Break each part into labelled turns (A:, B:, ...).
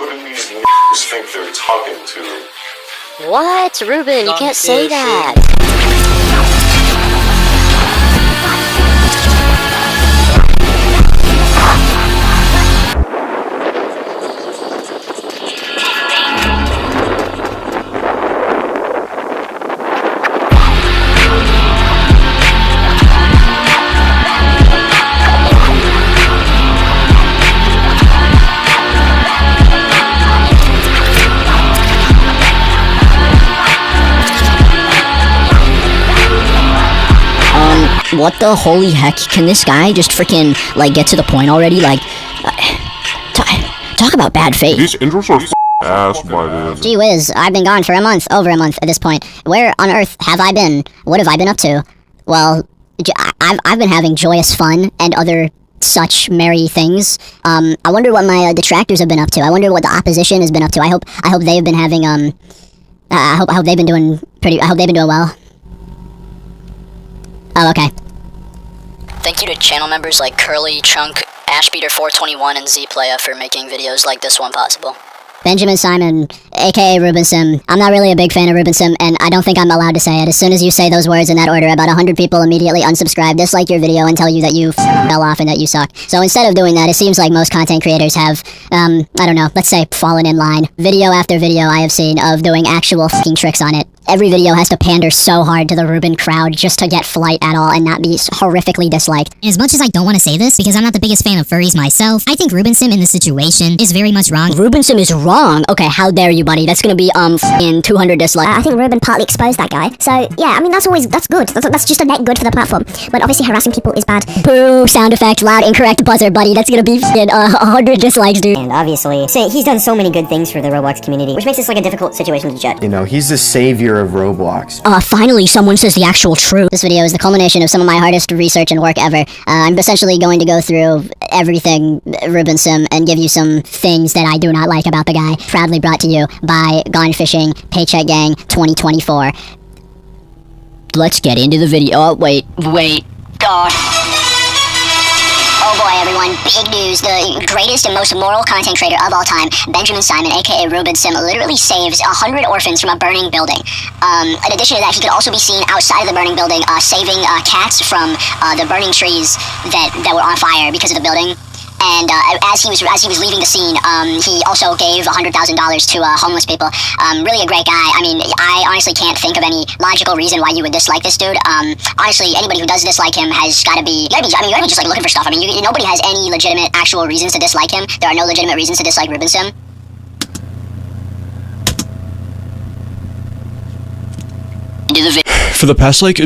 A: Who do these niggas think they're talking to?
B: What? Ruben, you can't say that.
C: What the holy heck? Can this guy just freaking, like, get to the point already? Like, talk about bad faith.
A: These intros are ass by this.
C: Gee whiz, I've been gone for a month, over a month at this point. Where on earth have I been? What have I been up to? Well, I've been having joyous fun and other such merry things. I wonder what my detractors have been up to. I wonder what the opposition has been up to. I hope they've been having, I hope they've been doing well. Oh, okay. Thank you to channel members like Curly, Chunk, Ashbeater421, and Zplaya for making videos like this one possible. Benjamin Simon, aka Ruben Sim. I'm not really a big fan of Ruben Sim, and I don't think I'm allowed to say it. As soon as you say those words in that order, about 100 people immediately unsubscribe, dislike your video, and tell you that you fell off and that you suck. So instead of doing that, it seems like most content creators have, I don't know, let's say fallen in line. Video after video I have seen of doing actual fucking tricks on it. Every video has to pander so hard to the Ruben crowd just to get flight at all and not be horrifically disliked.
D: As much as I don't want to say this, because I'm not the biggest fan of furries myself, I think Ruben Sim in this situation is very much wrong.
C: Ruben Sim is wrong? Okay, how dare you, buddy? That's gonna be, in 200 dislikes.
E: I think Ruben partly exposed that guy. So, yeah, I mean, that's good. That's just a net good for the platform. But obviously harassing people is bad.
C: Boo! Sound effect, loud, incorrect buzzer, buddy. That's gonna be 100 dislikes, dude.
F: And obviously, so he's done so many good things for the Roblox community, which makes this like a difficult situation to judge.
G: You know, he's the savior of Roblox.
C: Finally someone says the actual truth. This video is the culmination of some of my hardest research and work ever. I'm essentially going to go through everything Ruben Sim and give you some things that I do not like about the guy. Proudly brought to you by Gone Fishing, Paycheck Gang 2024. Let's get into the video. Oh, wait.
E: Oh boy, everyone, big news. The greatest and most moral content creator of all time, Benjamin Simon, aka Ruben Sim, literally saves 100 orphans from a burning building. In addition to that, he could also be seen outside of the burning building, saving cats from the burning trees that were on fire because of the building. And as he was leaving the scene, he also gave $100,000 to homeless people. Really a great guy. I mean, I honestly can't think of any logical reason why you would dislike this dude. Honestly, anybody who does dislike him has got to be. You gotta be just like looking for stuff. I mean, nobody has any legitimate, actual reasons to dislike him. There are no legitimate reasons to dislike Ruben Sim.
H: For the past like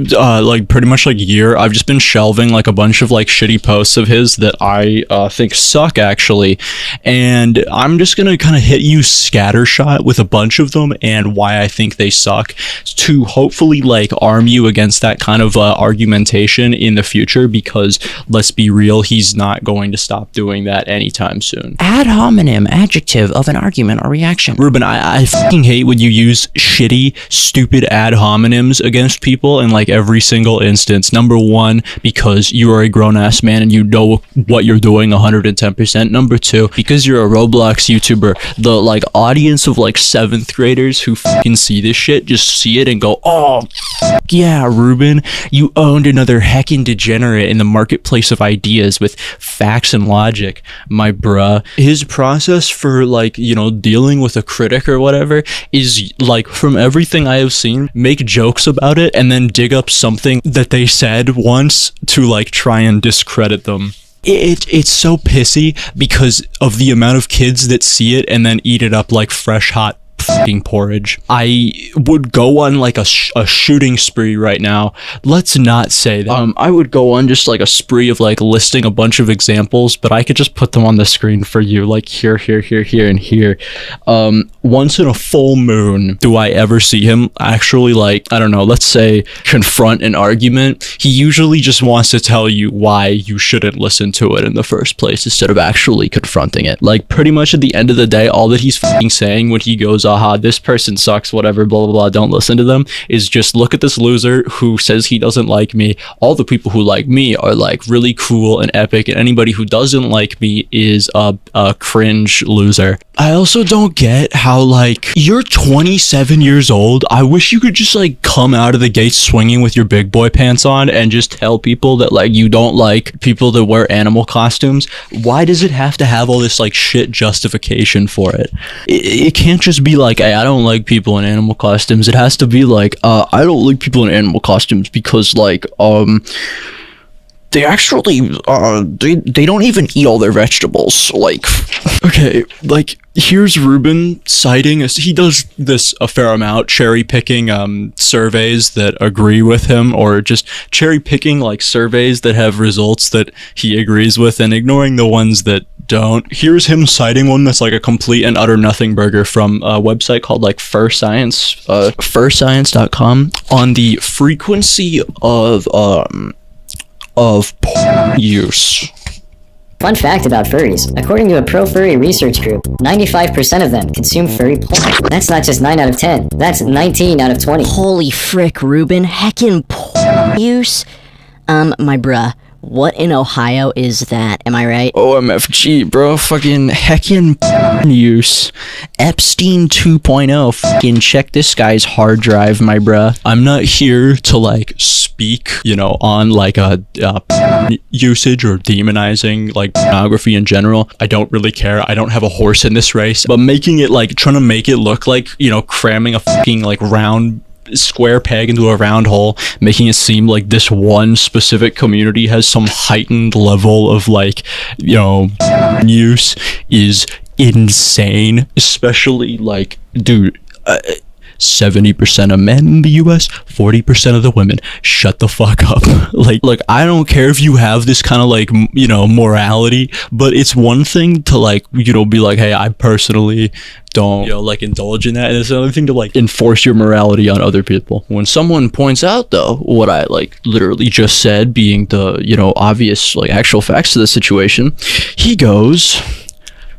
H: pretty much like year, I've just been shelving like a bunch of like shitty posts of his that I think suck actually, and I'm just gonna kind of hit you scattershot with a bunch of them and why I think they suck, to hopefully like arm you against that kind of argumentation in the future, because let's be real, he's not going to stop doing that anytime soon.
I: Ad hominem, adjective of an argument or reaction.
H: Ruben, I fucking hate when you use shitty, stupid ad hominems against people in like every single instance. Number one, because you are a grown-ass man and you know what you're doing 110%. Number two, because you're a Roblox YouTuber. The like audience of like 7th graders who fucking see this shit just see it and go, oh, yeah, Ruben, you owned another heckin' degenerate in the marketplace of ideas with facts and logic, my bruh. His process for like, you know, dealing with a critic or whatever is like, from everything I have seen, make jokes about it and then dig up something that they said once to like try and discredit them. It's so pissy because of the amount of kids that see it and then eat it up like fresh hot fucking porridge. I would go on like a shooting spree right now. Let's not say that. I would go on just like a spree of like listing a bunch of examples, but I could just put them on the screen for you, like here, and here. Once in a full moon do I ever see him actually, like, I don't know, let's say confront an argument. He usually just wants to tell you why you shouldn't listen to it in the first place instead of actually confronting it. Like, pretty much at the end of the day, all that he's fucking saying when he goes goes, aha, this person sucks, whatever, blah, blah, blah, don't listen to them, is just look at this loser who says he doesn't like me. All the people who like me are like really cool and epic, and anybody who doesn't like me is a cringe loser. I also don't get how, like, you're 27 years old. I wish you could just like come out of the gate swinging with your big boy pants on and just tell people that like you don't like people that wear animal costumes. Why does it have to have all this like shit justification for it? It can't just be like, hey, I don't like people in animal costumes. It has to be like, I don't like people in animal costumes because like they actually they don't even eat all their vegetables. Like, okay, like here's Ruben citing he does this a fair amount, cherry picking surveys that agree with him, or just cherry picking like surveys that have results that he agrees with and ignoring the ones that don't. Here's him citing one that's like a complete and utter nothing burger from a website called like furscience.com on the frequency of porn use.
F: Fun fact about furries. According to a pro-furry research group, 95% of them consume furry porn. That's not just 9 out of 10. That's 19 out of 20.
J: Holy frick, Ruben. Heckin' porn use? My bruh. What in Ohio is that? Am I right?
I: OMFG, bro. Fucking heckin' porn use. Epstein 2.0. Fucking check this guy's hard drive, my bruh.
H: I'm not here to like speak, you know, on like a usage or demonizing like pornography in general. I don't really care. I don't have a horse in this race. But making it like, trying to make it look like, you know, cramming a fucking like round square peg into a round hole, making it seem like this one specific community has some heightened level of like, you know, use is insane. Especially like, dude, 70% of men in the US, 40% of the women. Shut the fuck up. Like, I don't care if you have this kind of like, you know, morality, but it's one thing to like, you know, be like, hey, I personally don't, you know, like indulge in that, and it's another thing to like enforce your morality on other people. When someone points out though what I like literally just said, being the, you know, obvious like actual facts of the situation, he goes,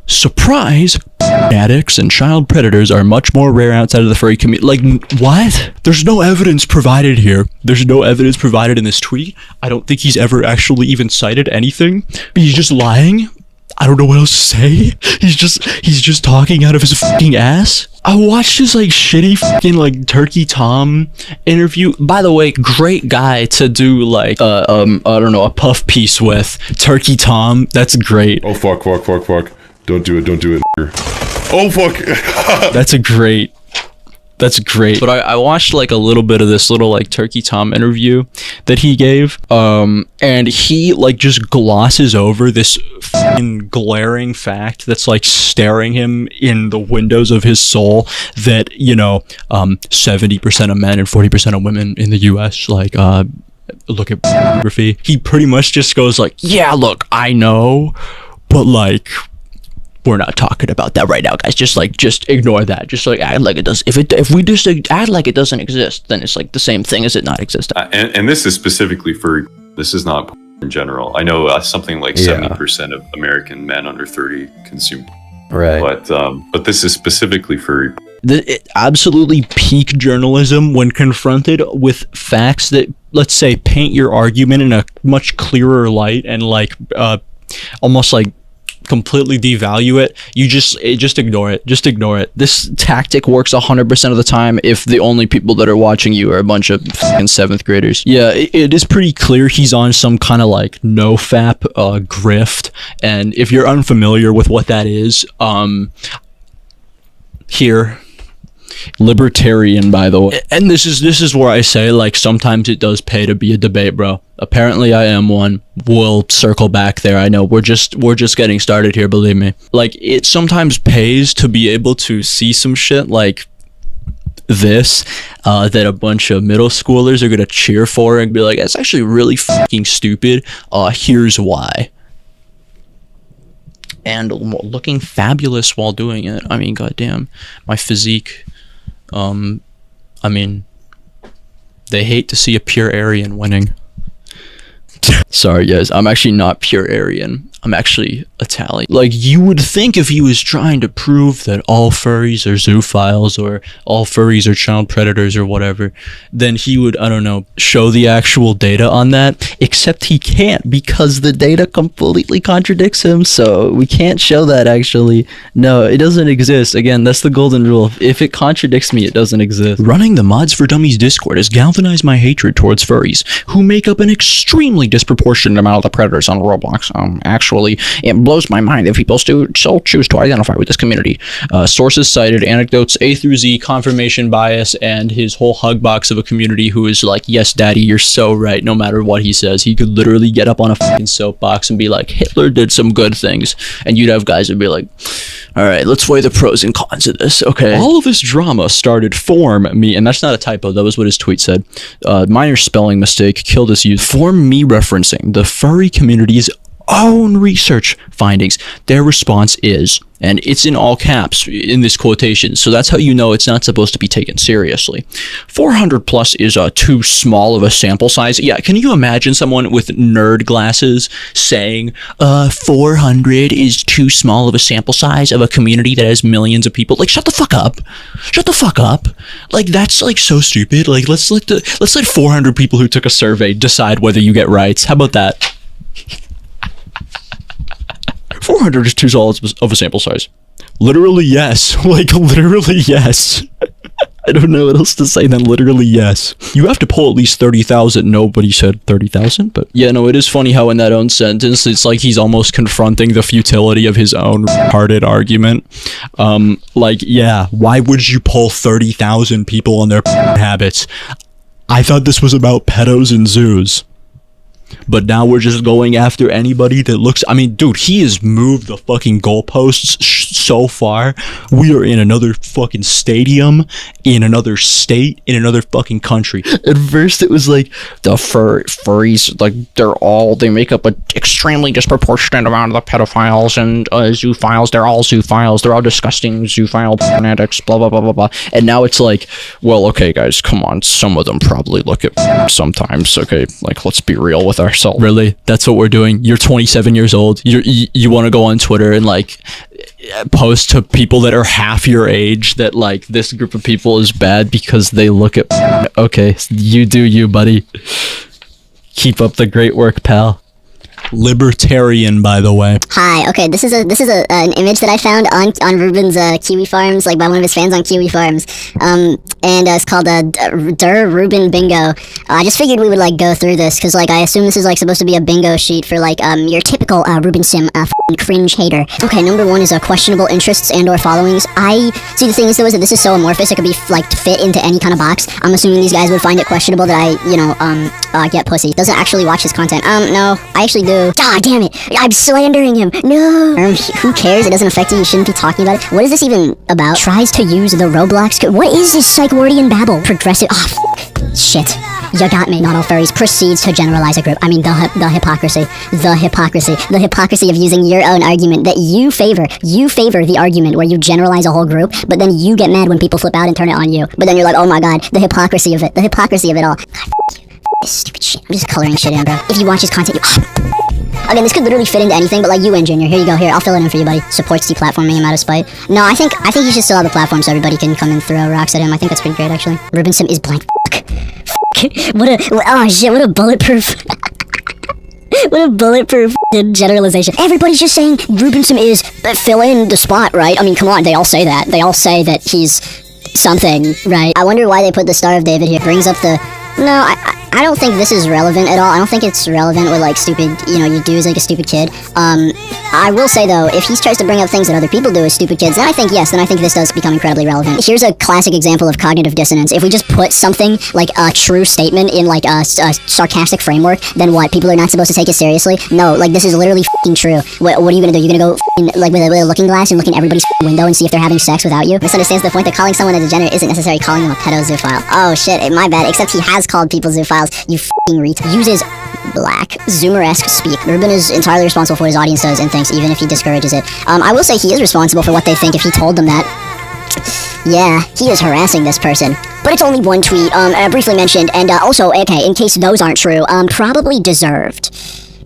H: surprise, addicts and child predators are much more rare outside of the furry community. Like, what? There's no evidence provided here. There's no evidence provided in this tweet. I don't think he's ever actually even cited anything. He's just lying. I don't know what else to say. He's just talking out of his fucking ass. I watched his like shitty fucking like Turkey Tom interview. By the way, great guy to do like I don't know, a puff piece with. Turkey Tom, that's great.
A: Oh fuck. Don't do it. Oh fuck.
H: That's great. But I watched like a little bit of this little like Turkey Tom interview that he gave. And he like just glosses over this fucking glaring fact that's like staring him in the windows of his soul, that, you know, 70% of men and 40% of women in the US like look at pornography. He pretty much just goes like, yeah, look, I know, but like, we're not talking about that right now, guys. Just ignore that. Just like act like it does. If we just act like it doesn't exist, then it's like the same thing as it not existing.
A: And this is specifically for, this is not in general. I know something like 70% of American men under 30 consume.
G: Right.
A: But this is specifically for.
H: Absolutely peak journalism when confronted with facts that, let's say, paint your argument in a much clearer light and like almost like completely devalue it. You just ignore it. Just ignore it. This tactic works 100% of the time if the only people that are watching you are a bunch of fucking 7th graders. Yeah, it is pretty clear he's on some kind of like no-fap grift, and if you're unfamiliar with what that is, here, libertarian, by the way. And this is where I say, like, sometimes it does pay to be a debate, bro. Apparently I am one. We'll circle back there. I know we're just getting started here, believe me. Like, it sometimes pays to be able to see some shit like this that a bunch of middle schoolers are gonna cheer for and be like, it's actually really fucking stupid. Here's why. And looking fabulous while doing it. I mean, goddamn, my physique. I mean, they hate to see a pure Aryan winning. Sorry, guys. I'm actually not pure Aryan. I'm actually Italian. Like, you would think if he was trying to prove that all furries are zoophiles or all furries are child predators or whatever, then he would, I don't know, show the actual data on that, except he can't because the data completely contradicts him, so we can't show that actually. No, it doesn't exist. Again, that's the golden rule. If it contradicts me, it doesn't exist. Running the Mods for Dummies Discord has galvanized my hatred towards furries, who make up an extremely disproportionate amount of the predators on Roblox. Actually, it blows my mind that people still choose to identify with this community. Sources cited anecdotes A through Z, confirmation bias, and his whole hug box of a community who is like, yes, daddy, you're so right, no matter what he says. He could literally get up on a fucking soapbox and be like, Hitler did some good things, and you'd have guys who'd be like, all right, let's weigh the pros and cons of this, okay? All of this drama started form me, and that's not a typo, that was what his tweet said. Minor spelling mistake, kill this youth. Form me referencing the furry community's own research findings. Their response is, and it's in all caps in this quotation, so that's how you know it's not supposed to be taken seriously. 400 plus is too small of a sample size. Yeah, can you imagine someone with nerd glasses saying 400 is too small of a sample size of a community that has millions of people? Like, shut the fuck up. Shut the fuck up. Like, that's like so stupid. Like, let's let 400 people who took a survey decide whether you get rights. How about that? 400 is too small of a sample size. Literally, yes. Like, literally, yes. I don't know what else to say than literally, yes. You have to pull at least 30,000. Nobody said 30,000, but yeah, no, it is funny how in that own sentence, it's like he's almost confronting the futility of his own retarded argument. Like, yeah, why would you pull 30,000 people on their habits? I thought this was about pedos and zoos. But now we're just going after anybody that looks... I mean, dude, he has moved the fucking goalposts so far. We are in another fucking stadium, in another state, in another fucking country. At first, it was like, the furries, like, they make up an extremely disproportionate amount of the pedophiles and zoophiles. They're all zoophiles. They're all disgusting zoophile fanatics, blah, blah, blah, blah, blah. And now it's like, well, okay, guys, come on. Some of them probably look at sometimes, okay? Like, let's be real with ourselves. Really? That's what we're doing? You're 27 years old. You want to go on Twitter and like post to people that are half your age that like this group of people is bad because they look at... Okay, you do you, buddy. Keep up the great work, pal. Libertarian, by the way.
E: Hi. Okay, this is an image that I found on Ruben's Kiwi Farms, like by one of his fans on Kiwi Farms. And it's called Ruben Bingo. I just figured we would like go through this because like I assume this is like supposed to be a bingo sheet for like your typical Ruben Sim cringe hater. Okay, number one is questionable interests and or followings. I see the thing is though is that this is so amorphous it could be like fit into any kind of box. I'm assuming these guys would find it questionable that I get pussy. Doesn't actually watch his content. No, I actually do. Ah, damn it! I'm slandering him. No. Who cares? It doesn't affect you. You shouldn't be talking about it. What is this even about? Tries to use the Roblox code. What is this Psychwardian babble? Progressive. Shit. You got me. Not all furries. Proceeds to generalize a group. I mean, the hypocrisy. The hypocrisy. The hypocrisy of using your own argument that you favor. You favor the argument where you generalize a whole group, but then you get mad when people flip out and turn it on you. But then you're like, oh my god, the hypocrisy of it. The hypocrisy of it all. God, this stupid shit. I'm just coloring shit in, bro. If you watch his content, Again, this could literally fit into anything, but like you win, Junior. Here you go. Here, I'll fill it in for you, buddy. Supports deplatforming him out of spite. No, I think he should still have the platform so everybody can come and throw rocks at him. I think that's pretty great, actually. Ruben Sim is blank. Oh shit, what a bulletproof... What a bulletproof generalization. Everybody's just saying Ruben Sim is fill in the spot, right? I mean, come on, they all say that. They all say that he's something, right? I wonder why they put the Star of David here. Brings up the... No, I don't think this is relevant at all. I don't think it's relevant with, like, stupid, you do as, like, a stupid kid. I will say, though, if he tries to bring up things that other people do as stupid kids, then I think, yes, then I think this does become incredibly relevant. Here's a classic example of cognitive dissonance. If we just put something, like a true statement in, like, a sarcastic framework, then what? People are not supposed to take it seriously? No, like, this is literally f***ing true. What are you gonna do? You're gonna go, like, with a looking glass and look in everybody's window and see if they're having sex without you? This understands the point that calling someone a degenerate isn't necessarily calling them a pedo-zoophile. Oh, shit, my bad, except he has called people zoophiles. You f***ing reet. Uses black, Zoomer-esque speak. Ruben is entirely responsible for what his audience does and thinks, even if he discourages it. I will say he is responsible for what they think if he told them that. Yeah, he is harassing this person. But it's only one tweet, briefly mentioned, and also, okay, in case those aren't true, probably deserved.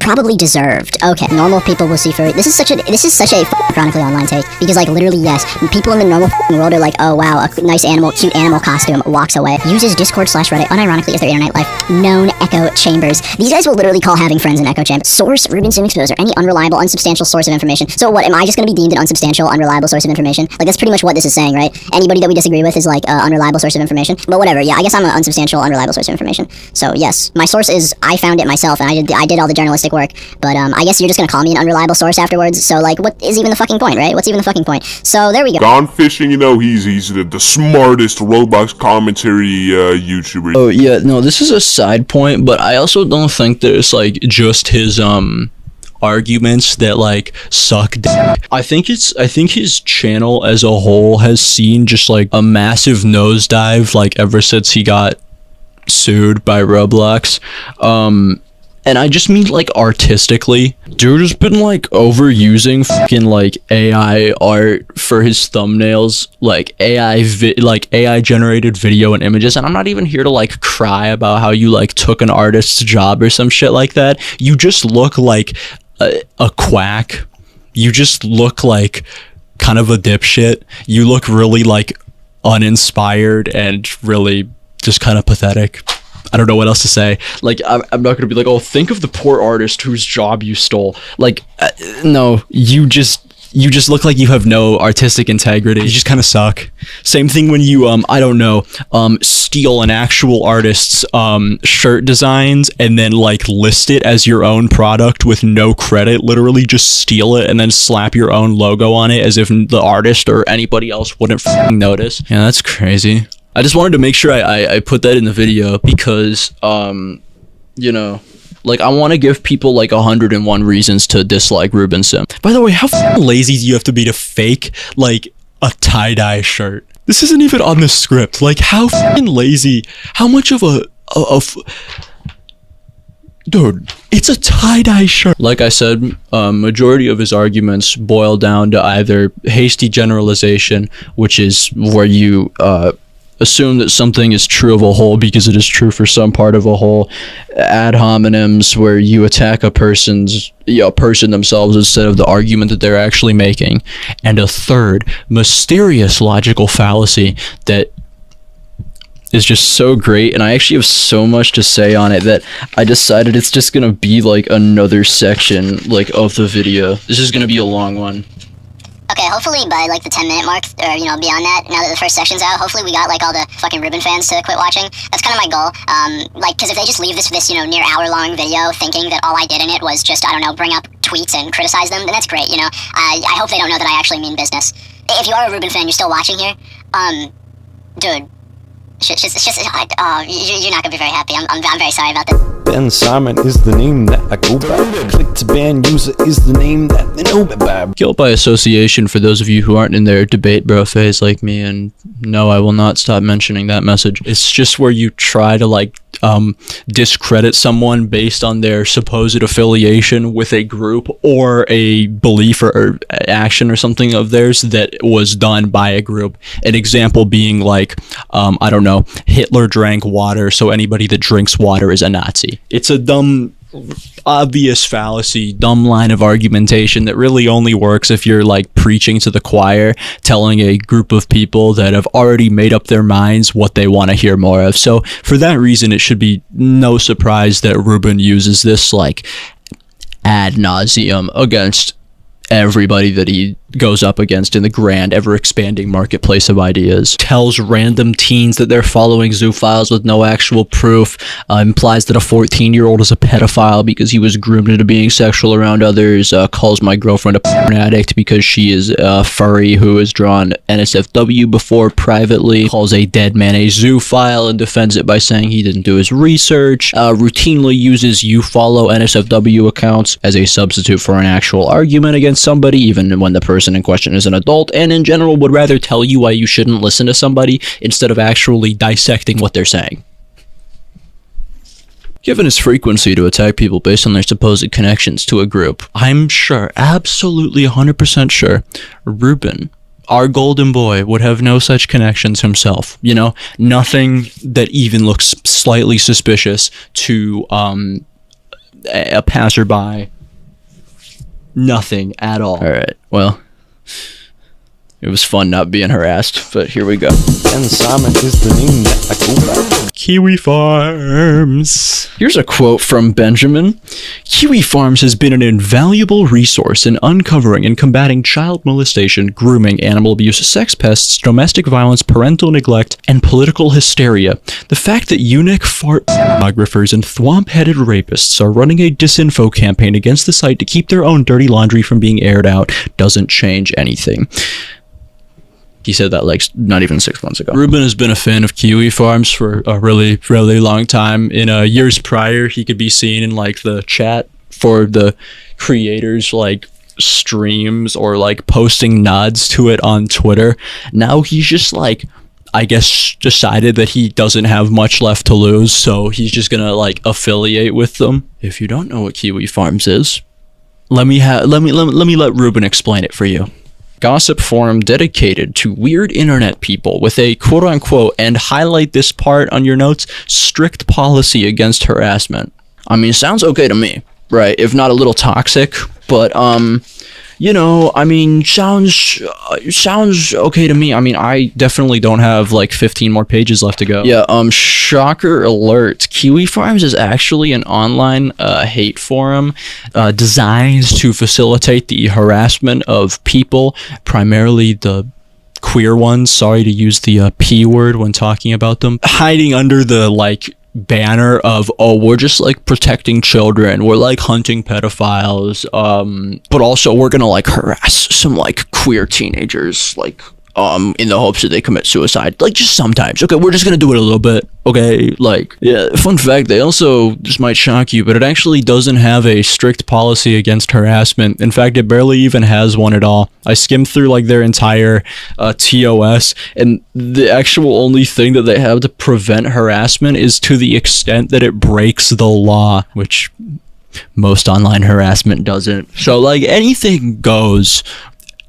D: Probably deserved. Okay, normal people will see furry. This is such a chronically online take, because like literally yes, people in the normal world are like, oh wow, a nice animal, cute animal costume, walks away. Uses Discord/Reddit unironically as their internet life. Known echo chambers. These guys will literally call having friends an echo chamber. Source: Ruben Sim Exposer. Any unreliable, unsubstantial source of information. So what? Am I just going to be deemed an unsubstantial, unreliable source of information? Like that's pretty much what this is saying, right? Anybody that we disagree with is like unreliable source of information. But whatever. Yeah, I guess I'm an unsubstantial, unreliable source of information. So yes, my source is I found it myself, and I did all the journalistic work. But I guess you're just gonna call me an unreliable source afterwards. So like, what is even the fucking point, right? What's even the fucking point? So there we go.
K: Gone Fishing, you know, he's the smartest Roblox commentary YouTuber.
H: Oh yeah, no, this is a side point, but I also don't think there's like just his arguments that like suck dick. I think his channel as a whole has seen just like a massive nosedive like ever since he got sued by Roblox. And I just mean like artistically, dude has been like overusing fucking like AI art for his thumbnails, like AI generated video and images. And I'm not even here to like cry about how you like took an artist's job or some shit like that. You just look like a quack. You just look like kind of a dipshit. You look really like uninspired and really just kind of pathetic. I don't know what else to say. Like, I'm not gonna be like, oh, think of the poor artist whose job you stole. Like, no, you just look like you have no artistic integrity. You just kind of suck. Same thing when you, I don't know, steal an actual artist's shirt designs and then like list it as your own product with no credit. Literally just steal it and then slap your own logo on it as if the artist or anybody else wouldn't f***ing notice. Yeah, that's crazy. I just wanted to make sure I put that in the video because, you know, like I want to give people like 101 reasons to dislike Ruben Sim. By the way, how lazy do you have to be to fake like a tie-dye shirt? This isn't even on the script. Like how lazy, how much of dude, it's a tie-dye shirt. Like I said, majority of his arguments boil down to either hasty generalization, which is where you, assume that something is true of a whole because it is true for some part of a whole. Ad hominems, where you attack a person themselves instead of the argument that they're actually making. And a third, mysterious logical fallacy that is just so great, and I actually have so much to say on it that I decided it's just gonna be like another section like of the video. This is gonna be a long one.
E: Okay, hopefully by like the 10-minute mark, or you know, beyond that, now that the first section's out, hopefully we got like all the fucking Ruben fans to quit watching. That's kind of my goal. Like, because if they just leave this you know, near hour-long video thinking that all I did in it was just, I don't know, bring up tweets and criticize them, then that's great, you know. I hope they don't know that I actually mean business. If you are a Ruben fan, you're still watching here, dude, you're not gonna be very happy. I'm very sorry about that.
I: Ben Simon is the name that I go by. Click to ban user is the name that they know me by.
H: Guilt by association for those of you who aren't in their debate bro phase like me, and no, I will not stop mentioning that message. It's just where you try to like discredit someone based on their supposed affiliation with a group or a belief or action or something of theirs that was done by a group. An example being like, I don't know, Hitler drank water, so anybody that drinks water is a Nazi. It's a dumb, obvious fallacy, dumb line of argumentation that really only works if you're like preaching to the choir, telling a group of people that have already made up their minds what they want to hear more of. So for that reason, it should be no surprise that Ruben uses this like ad nauseum against everybody that he goes up against in the grand, ever-expanding marketplace of ideas. Tells random teens that they're following zoophiles with no actual proof. Implies that a 14-year-old is a pedophile because he was groomed into being sexual around others. Calls my girlfriend a porn addict because she is a furry who has drawn NSFW before privately. Calls a dead man a zoophile and defends it by saying he didn't do his research. Routinely uses ufollow NSFW accounts as a substitute for an actual argument against somebody, even when the person in question is an adult, and in general would rather tell you why you shouldn't listen to somebody instead of actually dissecting what they're saying. Given his frequency to attack people based on their supposed connections to a group, I'm sure, absolutely 100% sure, Ruben, our golden boy, would have no such connections himself. You know, nothing that even looks slightly suspicious to a passerby. Nothing at all.
I: Alright, well, it was fun not being harassed, but here we go.
G: And Simon is the name that I go by.
H: Kiwi Farms.
I: Here's a quote from Benjamin.
H: Kiwi Farms has been an invaluable resource in uncovering and combating child molestation, grooming, animal abuse, sex pests, domestic violence, parental neglect, and political hysteria. The fact that eunuch fart pornographers and thwomp-headed rapists are running a disinfo campaign against the site to keep their own dirty laundry from being aired out doesn't change anything.
I: He said that like not even 6 months ago.
H: Ruben has been a fan of Kiwi Farms for a really, really long time. In years prior, he could be seen in like the chat for the creators, like streams or like posting nods to it on Twitter. Now he's just like, I guess, decided that he doesn't have much left to lose, so he's just gonna like affiliate with them. If you don't know what Kiwi Farms is, let me let Ruben explain it for you.
I: Gossip forum dedicated to weird internet people with a quote-unquote, and highlight this part on your notes, strict policy against harassment. I mean, sounds okay to me, right? If not a little toxic, but you know, I mean, sounds okay to me. I mean, I definitely don't have like 15 more pages left to go. Yeah, shocker alert. Kiwi Farms is actually an online hate forum designed to facilitate the harassment of people, primarily the queer ones. Sorry to use the P word when talking about them. Hiding under the like banner of, oh, we're just like protecting children, we're like hunting pedophiles, but also we're gonna like harass some like queer teenagers, like in the hopes that they commit suicide, like just sometimes. Okay, we're just gonna do it a little bit, okay? Like, yeah, fun fact, they also, this might shock you, but it actually doesn't have a strict policy against harassment. In fact, it barely even has one at all. I skimmed through like their entire TOS, and the actual only thing that they have to prevent harassment is to the extent that it breaks the law, which most online harassment doesn't. So like anything goes,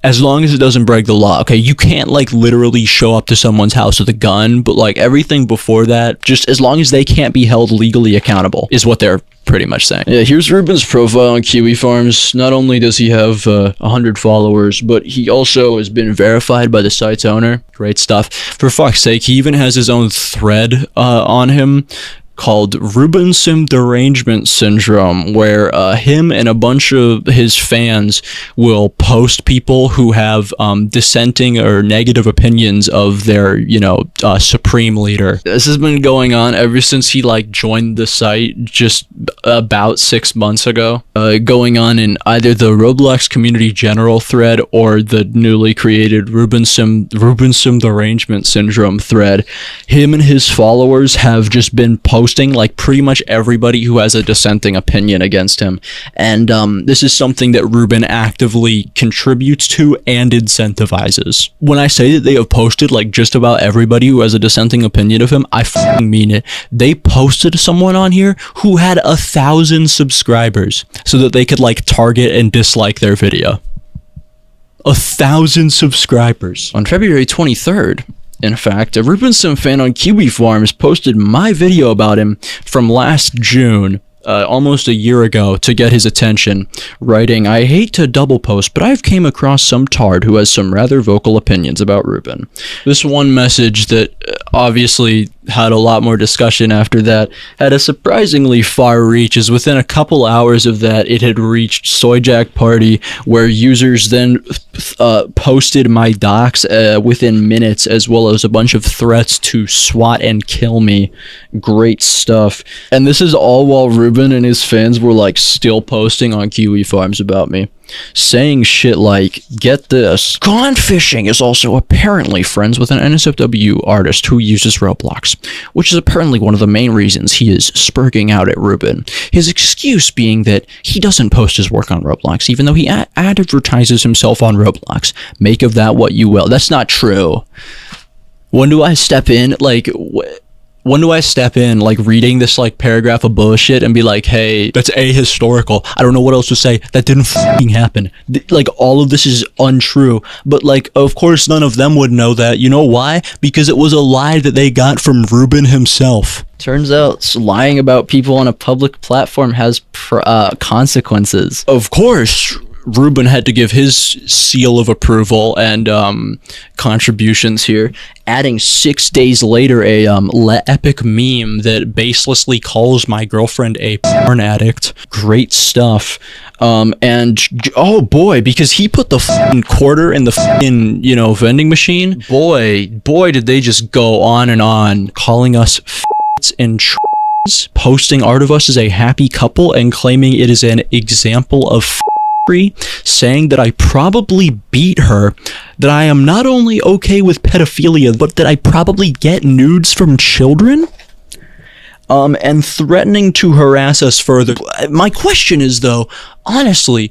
I: as long as it doesn't break the law. Okay, you can't like literally show up to someone's house with a gun, but like everything before that, just as long as they can't be held legally accountable, is what they're pretty much saying. Yeah, here's Ruben's profile on Kiwi Farms. Not only does he have 100 followers, but he also has been verified by the site's owner. Great stuff. For fuck's sake, he even has his own thread on him called Ruben's derangement syndrome, where him and a bunch of his fans will post people who have dissenting or negative opinions of their, you know, supreme leader. This has been going on ever since he like joined the site just about 6 months ago, going on in either the Roblox community general thread or the newly created Ruben's derangement syndrome thread. Him and his followers have just been posting like pretty much everybody who has a dissenting opinion against him, and this is something that Ruben actively contributes to and incentivizes. When I say that they have posted like just about everybody who has a dissenting opinion of him, I fucking mean it. They posted someone on here who had 1,000 subscribers so that they could like target and dislike their video. 1,000 subscribers. On February 23rd, in fact, a Ruben Sim fan on Kiwi Farms posted my video about him from last June, almost a year ago, to get his attention, writing, "I hate to double post, but I've came across some tard who has some rather vocal opinions about Ruben." This one message that obviously had a lot more discussion after that had a surprisingly far reach, as within a couple hours of that it had reached Soyjack Party, where users then posted my docs within minutes, as well as a bunch of threats to swat and kill me. Great stuff. And this is all while Ruben and his fans were like still posting on Kiwi Farms about me, saying shit like, get this, Gone Fishing is also apparently friends with an NSFW artist who uses Roblox, which is apparently one of the main reasons he is spurging out at Ruben. His excuse being that he doesn't post his work on Roblox, even though he advertises himself on Roblox. Make of that what you will. That's not true. When do I step in? Like, when do I step in, like, reading this, like, paragraph of bullshit and be like, hey, that's ahistorical. I don't know what else to say. That didn't fucking happen. Like, all of this is untrue. But, like, of course, none of them would know that. You know why? Because it was a lie that they got from Ruben himself.
F: Turns out lying about people on a public platform has consequences.
I: Of course, Ruben had to give his seal of approval and contributions here, adding 6 days later a epic meme that baselessly calls my girlfriend a porn addict. Great stuff. And oh boy, because he put the fucking quarter in the fucking, you know, vending machine. Boy, did they just go on and on, calling us f***s and posting art of us as a happy couple and claiming it is an example of saying that I probably beat her, that I am not only okay with pedophilia, but that I probably get nudes from children, and threatening to harass us further. My question is, though, honestly,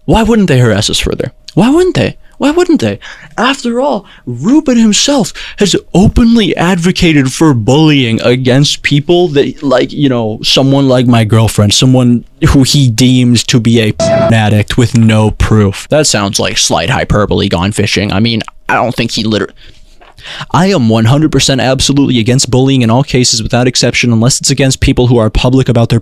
I: why wouldn't they harass us further? Why wouldn't they? Why wouldn't they? After all, Ruben himself has openly advocated for bullying against people that, like, you know, someone like my girlfriend, someone who he deems to be a porn addict with no proof. That sounds like slight hyperbole gone fishing. I mean, I don't think he literally... I am 100% absolutely against bullying in all cases without exception, unless it's against people who are public about their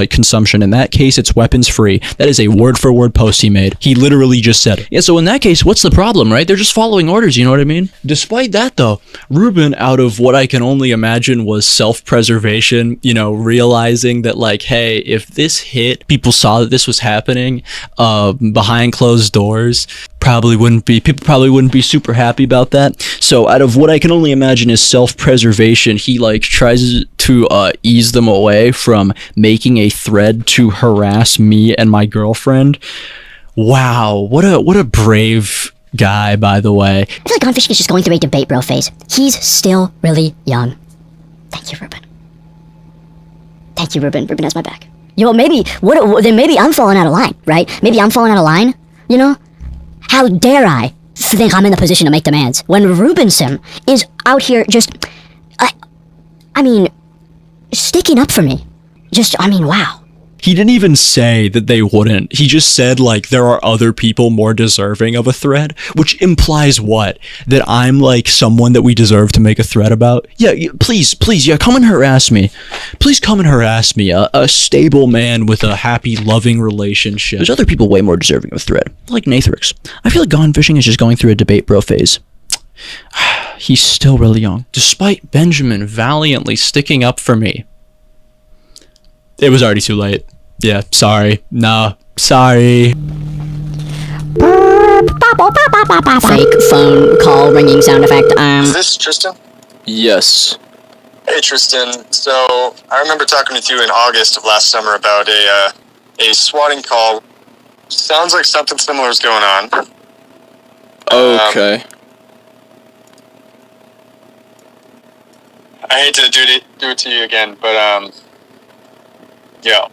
I: consumption. In that case, it's weapons free. That is a word-for-word post he made. He literally just said it. Yeah, so in that case, what's the problem, right? They're just following orders, you know what I mean? Despite that, though, Ruben, out of what I can only imagine was self-preservation, you know, realizing that, like, hey, if this hit, people saw that this was happening behind closed doors, people probably wouldn't be super happy about that. So out of what I can only imagine is self-preservation, he, like, tries to ease them away from making a thread to harass me and my girlfriend. Wow, what a brave guy, by the way.
D: I feel like Gone Fishing is just going through a debate bro phase. He's still really young. Thank you, Ruben. Thank you, Ruben. Ruben has my back. You know, maybe I'm falling out of line, right? Maybe I'm falling out of line, you know? How dare I think I'm in the position to make demands when Ruben Sim is out here just, I mean, sticking up for me. Wow.
H: He didn't even say that they wouldn't. He just said, like, there are other people more deserving of a thread, which implies what? That I'm, like, someone that we deserve to make a thread about? Yeah, please, yeah, come and harass me. Please come and harass me, a stable man with a happy, loving relationship.
F: There's other people way more deserving of a thread, like Nathrix. I feel like Gone Fishing is just going through a debate bro phase.
I: He's still really young. Despite Benjamin valiantly sticking up for me,
H: it was already too late. Yeah, sorry. No, sorry.
J: Fake phone call ringing sound effect.
L: Is this Tristan?
I: Yes.
L: Hey Tristan, so I remember talking with you in August of last summer about a swatting call. Sounds like something similar is going on.
I: Okay.
L: I hate to do it to you again, but yeah.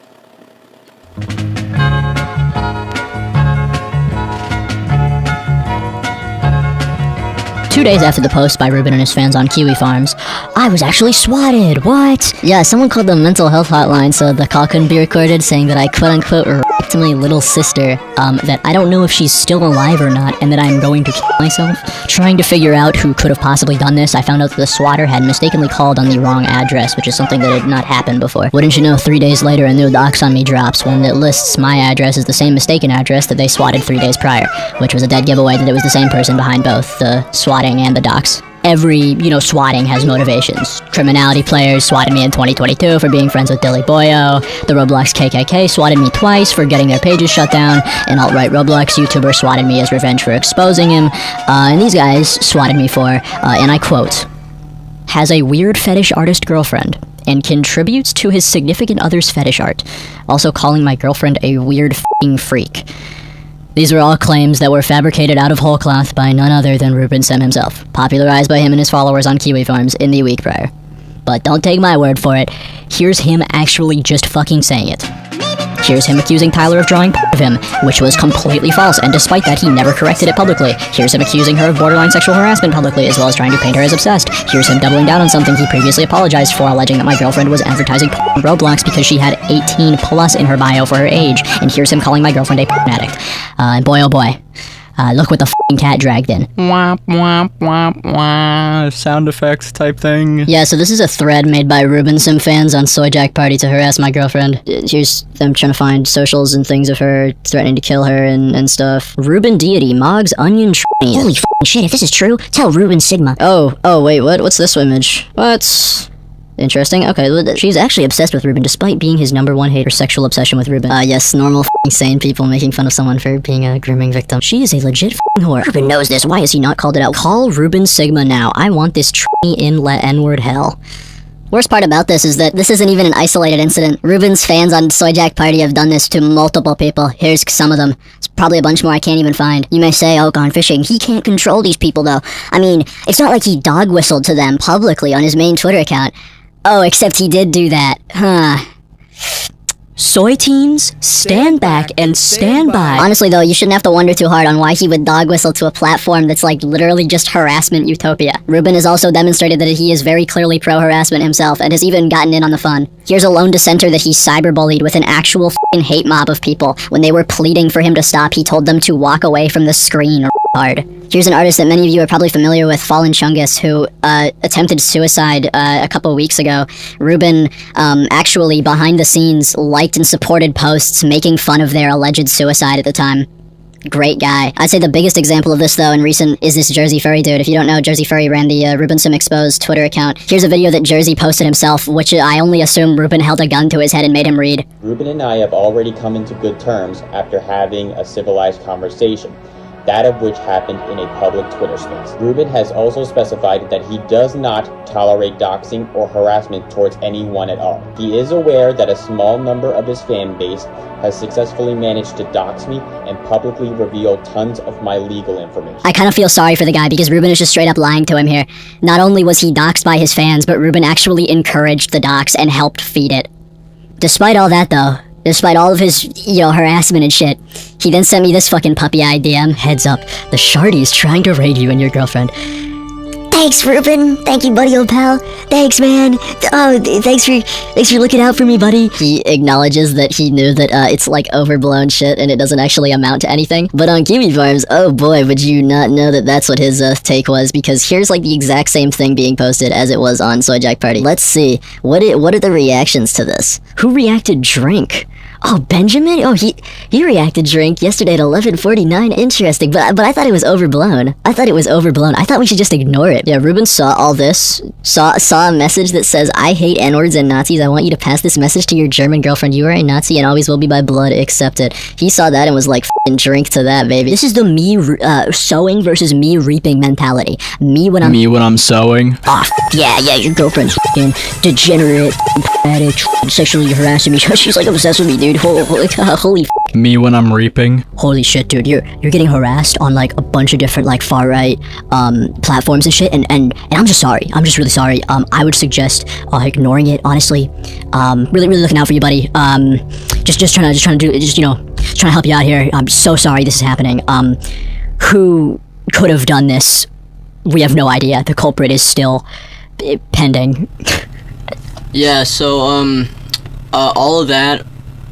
J: 2 days after the post by Ruben and his fans on Kiwi Farms, I was actually swatted. What? Yeah, someone called the mental health hotline so the call couldn't be recorded, saying that I quote-unquote raped my little sister, that I don't know if she's still alive or not, and that I'm going to kill myself. Trying to figure out who could have possibly done this, I found out that the swatter had mistakenly called on the wrong address, which is something that had not happened before. Wouldn't you know, 3 days later a new dox on me drops when it lists my address as the same mistaken address that they swatted 3 days prior, which was a dead giveaway that it was the same person behind both the swatting and the dox. Every, swatting has motivations. Criminality players swatted me in 2022 for being friends with Dilly Boyo. The Roblox KKK swatted me twice for getting their pages shut down. An alt-right Roblox YouTuber swatted me as revenge for exposing him. And these guys swatted me for, and I quote, has a weird fetish artist girlfriend and contributes to his significant other's fetish art. Also calling my girlfriend a weird f***ing freak. These were all claims that were fabricated out of whole cloth by none other than Ruben Sim himself, popularized by him and his followers on Kiwi Farms in the week prior. But don't take my word for it, here's him actually just fucking saying it. Here's him accusing Tyler of drawing of him, which was completely false, and despite that, he never corrected it publicly. Here's him accusing her of borderline sexual harassment publicly, as well as trying to paint her as obsessed. Here's him doubling down on something he previously apologized for, alleging that my girlfriend was advertising on Roblox because she had 18 plus in her bio for her age. And here's him calling my girlfriend a addict. And boy oh boy, look what the f***ing cat dragged in.
I: Womp, womp, womp, womp. Sound effects type thing.
J: Yeah, so this is a thread made by Ruben Sim fans on Soy Jack Party to harass my girlfriend. Here's them trying to find socials and things of her, threatening to kill her and stuff. Ruben Deity, Mog's Onion Train.
D: Holy f***ing shit, if this is true, tell Ruben Sigma.
J: Oh, wait, what? What's this image? What? Interesting. Okay, she's actually obsessed with Ruben, despite being his #1 hater. Sexual obsession with Ruben. Yes, normal f***ing sane people making fun of someone for being a grooming victim. She is a legit f***ing whore. Ruben knows this. Why has he not called it out? Call Ruben Sigma now. I want this tranny inlet N-word hell. Worst part about this is that this isn't even an isolated incident. Ruben's fans on Soy Jack Party have done this to multiple people. Here's some of them. It's probably a bunch more I can't even find. You may say, oh, gone fishing. He can't control these people, though. I mean, it's not like he dog whistled to them publicly on his main Twitter account. Oh, except he did do that. Huh. Soy teams, stand back and stand by. Honestly, though, you shouldn't have to wonder too hard on why he would dog whistle to a platform that's like literally just harassment utopia. Ruben has also demonstrated that he is very clearly pro-harassment himself and has even gotten in on the fun. Here's a lone dissenter that he cyberbullied with an actual f***ing hate mob of people. When they were pleading for him to stop, he told them to walk away from the screen hard. Here's an artist that many of you are probably familiar with, Fallen Chungus, who attempted suicide a couple weeks ago. Ruben actually, behind the scenes, liked and supported posts making fun of their alleged suicide at the time. Great guy. I'd say the biggest example of this, though, in recent is this Jersey Furry dude. If you don't know, Jersey Furry ran the Ruben Sim Exposed Twitter account. Here's a video that Jersey posted himself, which I only assume Ruben held a gun to his head and made him read.
M: Ruben and I have already come into good terms after having a civilized conversation, that of which happened in a public Twitter space. Ruben has also specified that he does not tolerate doxing or harassment towards anyone at all. He is aware that a small number of his fan base has successfully managed to dox me and publicly reveal tons of my legal information.
D: I kind of feel sorry for the guy because Ruben is just straight up lying to him here. Not only was he doxed by his fans, but Ruben actually encouraged the dox and helped feed it. Despite all that, though, despite all of his, harassment and shit, he then sent me this fucking puppy-eyed DM. Heads up, the Shardy is trying to raid you and your girlfriend. Thanks, Ruben. Thank you, buddy, old pal. Thanks, man. Oh, thanks for looking out for me, buddy. He acknowledges that he knew that it's like overblown shit and it doesn't actually amount to anything. But on Kiwi Farms, oh boy, would you not know that that's what his take was, because here's like the exact same thing being posted as it was on Soy Jack Party. Let's see. What are the reactions to this? Who reacted drink? Oh, Benjamin? Oh, he reacted drink yesterday at 11:49. Interesting, but I thought it was overblown. I thought we should just ignore it. Yeah, Ruben saw all this, saw a message that says, I hate N-words and Nazis. I want you to pass this message to your German girlfriend. You are a Nazi and always will be by blood. Accept it. He saw that and was like, f***ing drink to that, baby. This is the me sowing versus me reaping mentality. Me when I'm sowing. Oh, yeah, your girlfriend's f***ing degenerate, pathetic, sexually harassing me. She's like obsessed with me, dude. Holy f***.
H: Me when I'm reaping.
J: Holy shit, dude. You're getting harassed on like a bunch of different like far right platforms and shit, and I'm just sorry. I'm just really sorry. I would suggest ignoring it, honestly. Really looking out for you, buddy. Just trying to help you out here. I'm so sorry this is happening. Who could have done this? We have no idea. The culprit is still pending.
N: Yeah, so all of that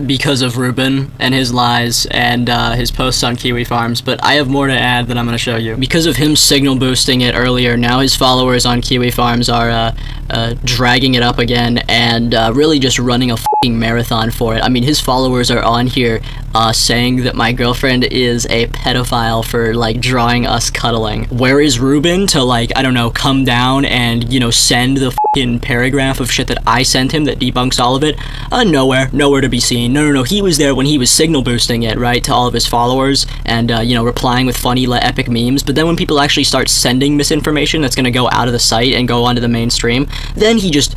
N: because of Ruben and his lies and his posts on Kiwi Farms, but I have more to add that I'm going to show you. Because of him signal boosting it earlier, now his followers on Kiwi Farms are dragging it up again and really just running a f***ing marathon for it. I mean, his followers are on here saying that my girlfriend is a pedophile for, like, drawing us cuddling. Where is Ruben to, like, I don't know, come down and, send the f***ing paragraph of shit that I sent him that debunks all of it? Nowhere to be seen. No, he was there when he was signal boosting it, right, to all of his followers and, replying with funny, epic memes, but then when people actually start sending misinformation that's gonna go out of the site and go onto the mainstream, then he's just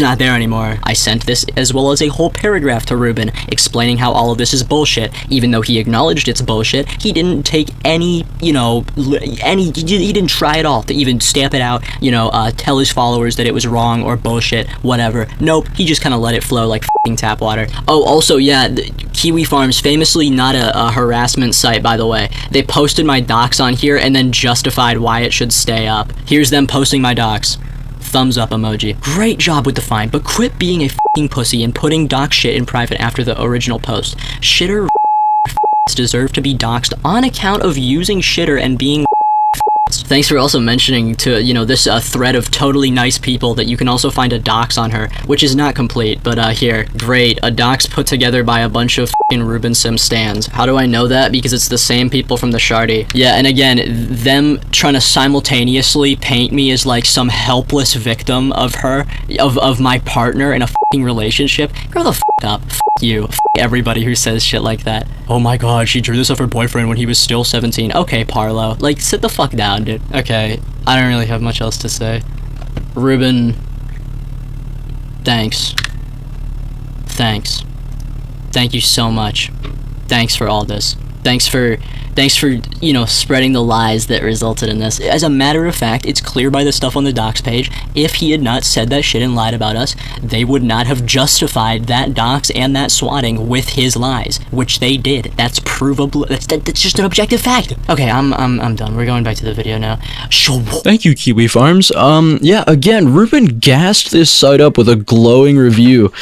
N: not there anymore. I sent this as well as a whole paragraph to Ruben explaining how all of this is bullshit. Even though he acknowledged it's bullshit, he didn't take any, you know, he didn't try at all to even stamp it out, you know, tell his followers that it was wrong or bullshit, whatever. Nope, he just kind of let it flow like f***ing tap water. Oh, also, yeah, Kiwi Farms, famously not a harassment site, by the way. They posted my docs on here and then justified why it should stay up. Here's them posting my docs. Thumbs up emoji. Great job with the fine, but quit being a f***ing pussy and putting doc shit in private after the original post. Shitter deserve to be doxxed on account of using shitter and being. Thanks for also mentioning to, you know, this thread of totally nice people that you can also find a docs on her, which is not complete, but here, great, a docs put together by a bunch of f***ing Ruben Sim stans. How do I know that? Because it's the same people from the Shardy. Yeah, and again, them trying to simultaneously paint me as like some helpless victim of her, of my partner in a f***ing relationship. Grow the f*** up. F*** you. F*** everybody who says shit like that. Oh my god, she drew this of her boyfriend when he was still 17. Okay, Parlo. Like, sit the fuck down, dude. Okay, I don't really have much else to say. Ruben, thanks. Thanks. Thank you so much. Thanks for all this. Thanks for, you know, spreading the lies that resulted in this. As a matter of fact, it's clear by the stuff on the docs page, if he had not said that shit and lied about us, they would not have justified that docs and that swatting with his lies, which they did. That's provable. That's just an objective fact. Okay, I'm done. We're going back to the video now.
I: Thank you, Kiwi Farms. Yeah, again, Ruben gassed this site up with a glowing review.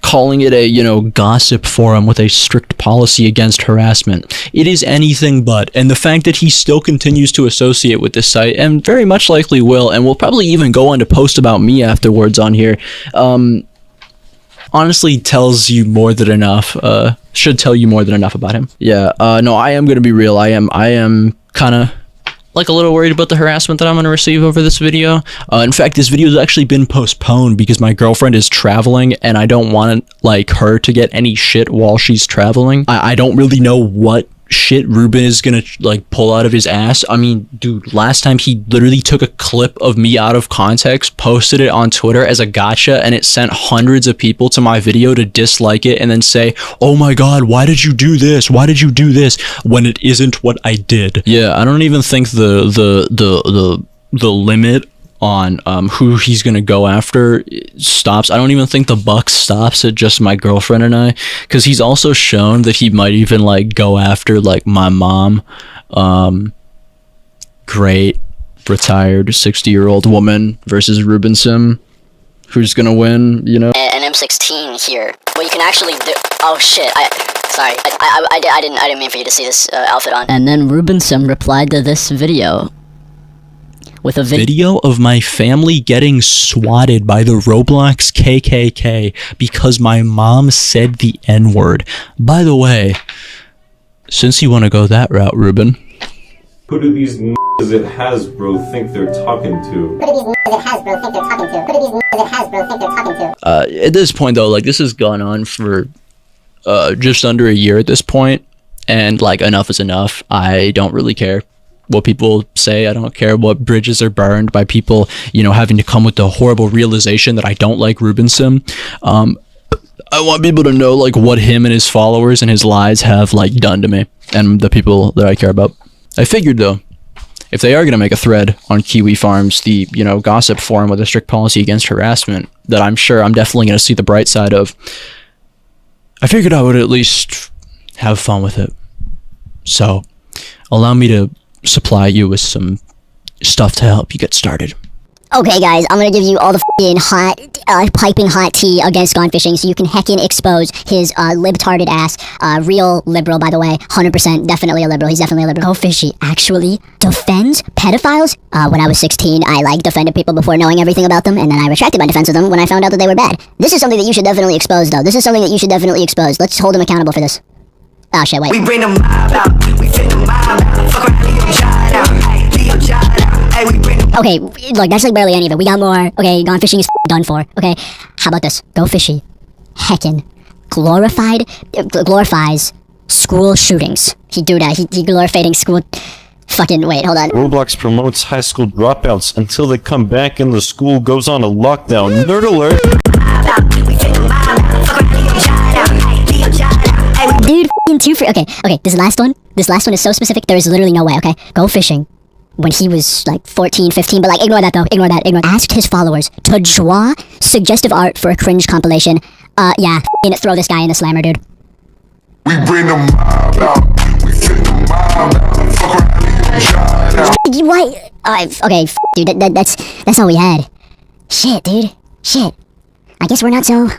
I: Calling it a, you know, gossip forum with a strict policy against harassment. It is anything but, and the fact that he still continues to associate with this site, and very much likely will, and will probably even go on to post about me afterwards on here, honestly tells you more than enough, should tell you more than enough about him. Yeah, no, I am gonna be real, I am kinda like a little worried about the harassment that I'm going to receive over this video. In fact, this video has actually been postponed because my girlfriend is traveling and I don't want like her to get any shit while she's traveling. I don't really know what shit Ruben is gonna like pull out of his ass. I mean, dude, last time he literally took a clip of me out of context, posted it on Twitter as a gotcha, and it sent hundreds of people to my video to dislike it and then say, oh my god, why did you do this? Why did you do this? When it isn't what I did. Yeah, I don't even think the limit on who he's gonna go after stops. I don't even think the buck stops at just my girlfriend and I, because he's also shown that he might even like go after like my mom. Great retired 60-year-old woman versus Ruben Sim. Who's gonna win, you know?
C: An M16 here. What you can actually do. Oh shit, sorry. I didn't mean for you to see this outfit on.
J: And then Ruben Sim replied to this video with a
H: video of my family getting swatted by the Roblox KKK because my mom said the N-word. By the way, since you want to go that route, Ruben.
O: Who do these n***s at Hasbro think they're talking to? Who do these n***s at Hasbro think they're talking to? Who do these n***s at Hasbro think they're talking to?
I: At this point, though, like, this has gone on for just under a year at this point, and, like, enough is enough. I don't really care what people say. I don't care what bridges are burned by people, you know, having to come with the horrible realization that I don't like Ruben Sim. I want people to know, like, what him and his followers and his lies have, like, done to me and the people that I care about. I figured, though, if they are going to make a thread on Kiwi Farms, the, you know, gossip forum with a strict policy against harassment, that I'm sure I'm definitely going to see the bright side of, I figured I would at least have fun with it. So, allow me to supply you with some stuff to help you get started.
D: Okay, guys, I'm gonna give you all the f***ing hot, piping hot tea against gone fishing so you can heckin' expose his libtarded ass. Real liberal, by the way. 100%, definitely a liberal. He's definitely a liberal. Go Fishy actually defends pedophiles. When I was 16, I, like, defended people before knowing everything about them, and then I retracted my defense of them when I found out that they were bad. This is something that you should definitely expose, though. This is something that you should definitely expose. Let's hold him accountable for this. Oh, shit, wait.
P: We bring the mob out. We fit the mob out. Fuck around, Leo Jod out. Leo Jod out. Hey, we bring the...
D: Okay, look, that's like barely any of it. We got more. Okay, gone fishing is done for. Okay, how about this? Go Fishy heckin' glorifies school shootings. He do that. He glorified school... Fucking, wait, hold on.
G: Roblox promotes high school dropouts until they come back and the school goes on a lockdown. Nerd alert!
P: We fit the mob out. Fuck around, Leo Jod out. Leo Jod out. Hey, we
D: too free. Okay, this last one is so specific, there is literally no way, okay? Go fishing when he was like 14, 15, but like ignore that though, ignore that. Asked his followers to draw suggestive art for a cringe compilation. Yeah, throw this guy in the slammer, dude.
P: We bring the mob out, we fit the mob out, fuck around and get shot out.
D: What? Okay, dude, that's all we had. Shit, dude, shit. I guess we're not so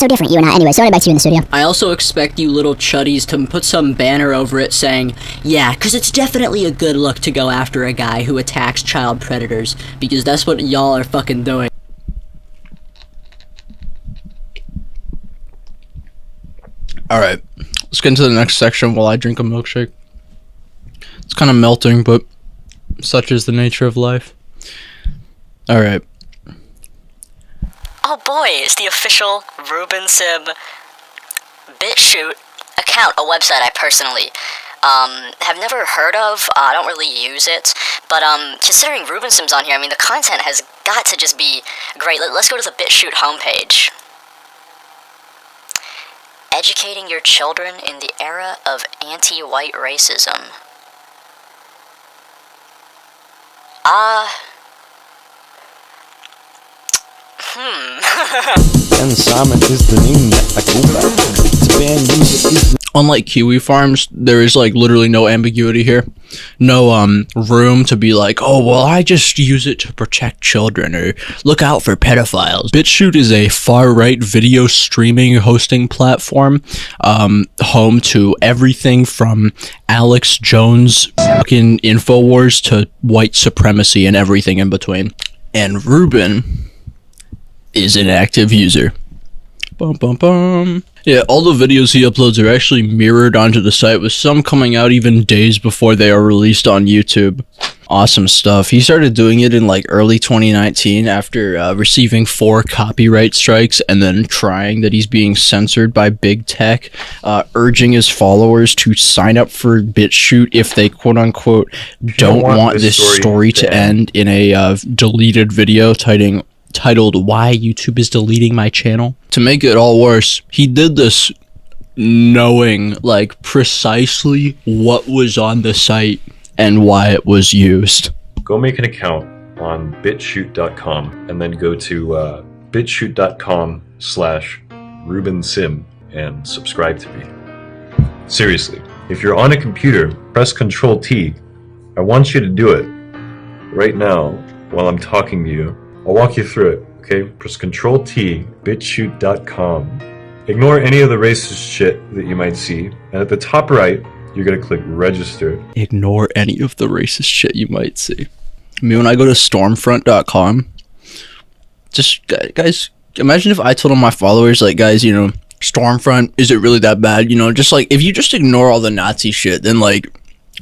D: different, you and I. Anyway, so back to you in the studio.
N: I also expect you little chuddies to put some banner over it saying, yeah, because it's definitely a good look to go after a guy who attacks child predators, because that's what y'all are fucking doing.
I: Alright, let's get into the next section while I drink a milkshake. It's kind of melting, but such is the nature of life. Alright.
C: Oh boy, it's the official Ruben Sim BitChute account, a website I personally have never heard of. I don't really use it, but considering Ruben Sim's on here, I mean, the content has got to just be great. Let's go to the BitChute homepage. Educating your children in the era of anti-white racism.
G: And Simon is the new
I: Unlike Kiwi Farms, there is like literally no ambiguity here. No room to be like, oh well, I just use it to protect children or look out for pedophiles. BitChute is a far-right video streaming hosting platform, home to everything from Alex Jones fucking InfoWars to white supremacy and everything in between. And Ruben is an active user. Bum bum bum. Yeah, all the videos he uploads are actually mirrored onto the site, with some coming out even days before they are released on YouTube. Awesome stuff. He started doing it in like early 2019 after receiving 4 copyright strikes and then crying that he's being censored by big tech, urging his followers to sign up for BitChute if they quote-unquote don't want this story to end in a deleted video titled "Why YouTube is Deleting My Channel." To make it all worse, he did this knowing like precisely what was on the site and why it was used.
A: Go make an account on bitchute.com and then go to bitchute.com/RubenSim and subscribe to me. Seriously, if you're on a computer, press Control T. I want you to do it right now while I'm talking to you. I'll walk you through it, okay? Press Control T, bitchute.com. Ignore any of the racist shit that you might see, and at the top right, you're gonna click register.
I: Ignore any of the racist shit you might see. I mean, when I go to stormfront.com, just, guys, imagine if I told all my followers, like, guys, you know, Stormfront, is it really that bad? You know, just like, if you just ignore all the Nazi shit, then like,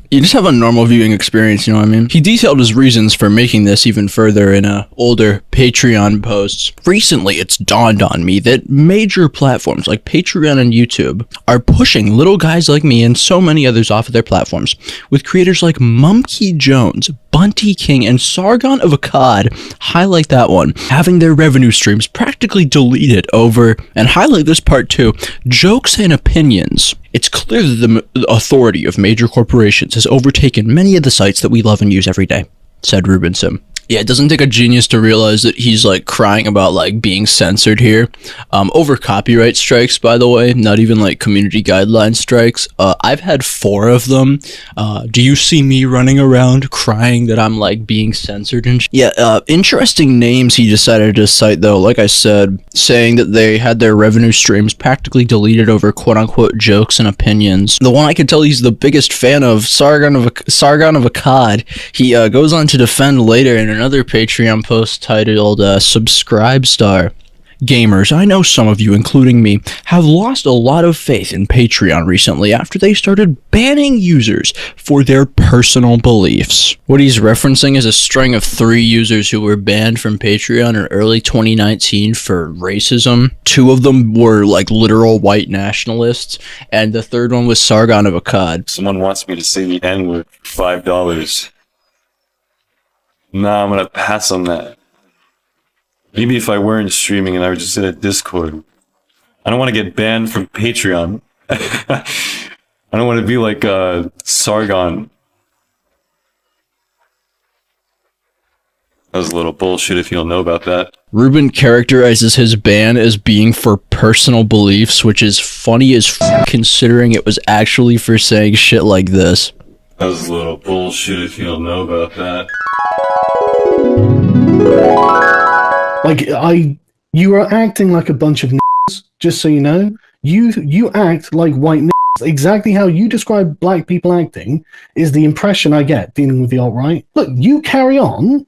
I: you just have a normal viewing experience, you know what I mean? He detailed his reasons for making this even further in older Patreon posts. Recently, it's dawned on me that major platforms like Patreon and YouTube are pushing little guys like me and so many others off of their platforms, with creators like Mumkey Jones, Bunty King, and Sargon of Akkad, highlight that one, having their revenue streams practically deleted over, and highlight this part too, jokes and opinions. It's clear that the authority of major corporations has overtaken many of the sites that we love and use every day, said Ruben Sim. Yeah, it doesn't take a genius to realize that he's like crying about like being censored here. Over copyright strikes, by the way, not even like community guideline strikes. I've had 4 of them. Do you see me running around crying that I'm like being censored and yeah, interesting names he decided to cite though, like I said, saying that they had their revenue streams practically deleted over quote-unquote jokes and opinions. The one I can tell he's the biggest fan of, Sargon of Akkad, he goes on to defend later in another Patreon post titled Subscribe Star. Gamers, I know some of you, including me, have lost a lot of faith in Patreon recently after they started banning users for their personal beliefs. What he's referencing is a string of 3 users who were banned from Patreon in early 2019 for racism. 2 of them were like literal white nationalists, and the third one was Sargon of Akkad.
A: Someone wants me to say the N-word for $5. Nah, I'm gonna pass on that. Maybe if I weren't streaming and I was just in a Discord. I don't want to get banned from Patreon. I don't want to be like Sargon. That was a little bullshit if you don't know about that.
I: Ruben characterizes his ban as being for personal beliefs, which is funny as f considering it was actually for saying shit like this.
A: That was a little bullshit if you don't know about that.
Q: Like, you are acting like a bunch of n***s, just so you know. You act like white n***s. Exactly how you describe black people acting is the impression I get dealing with the alt-right. Look, you carry on,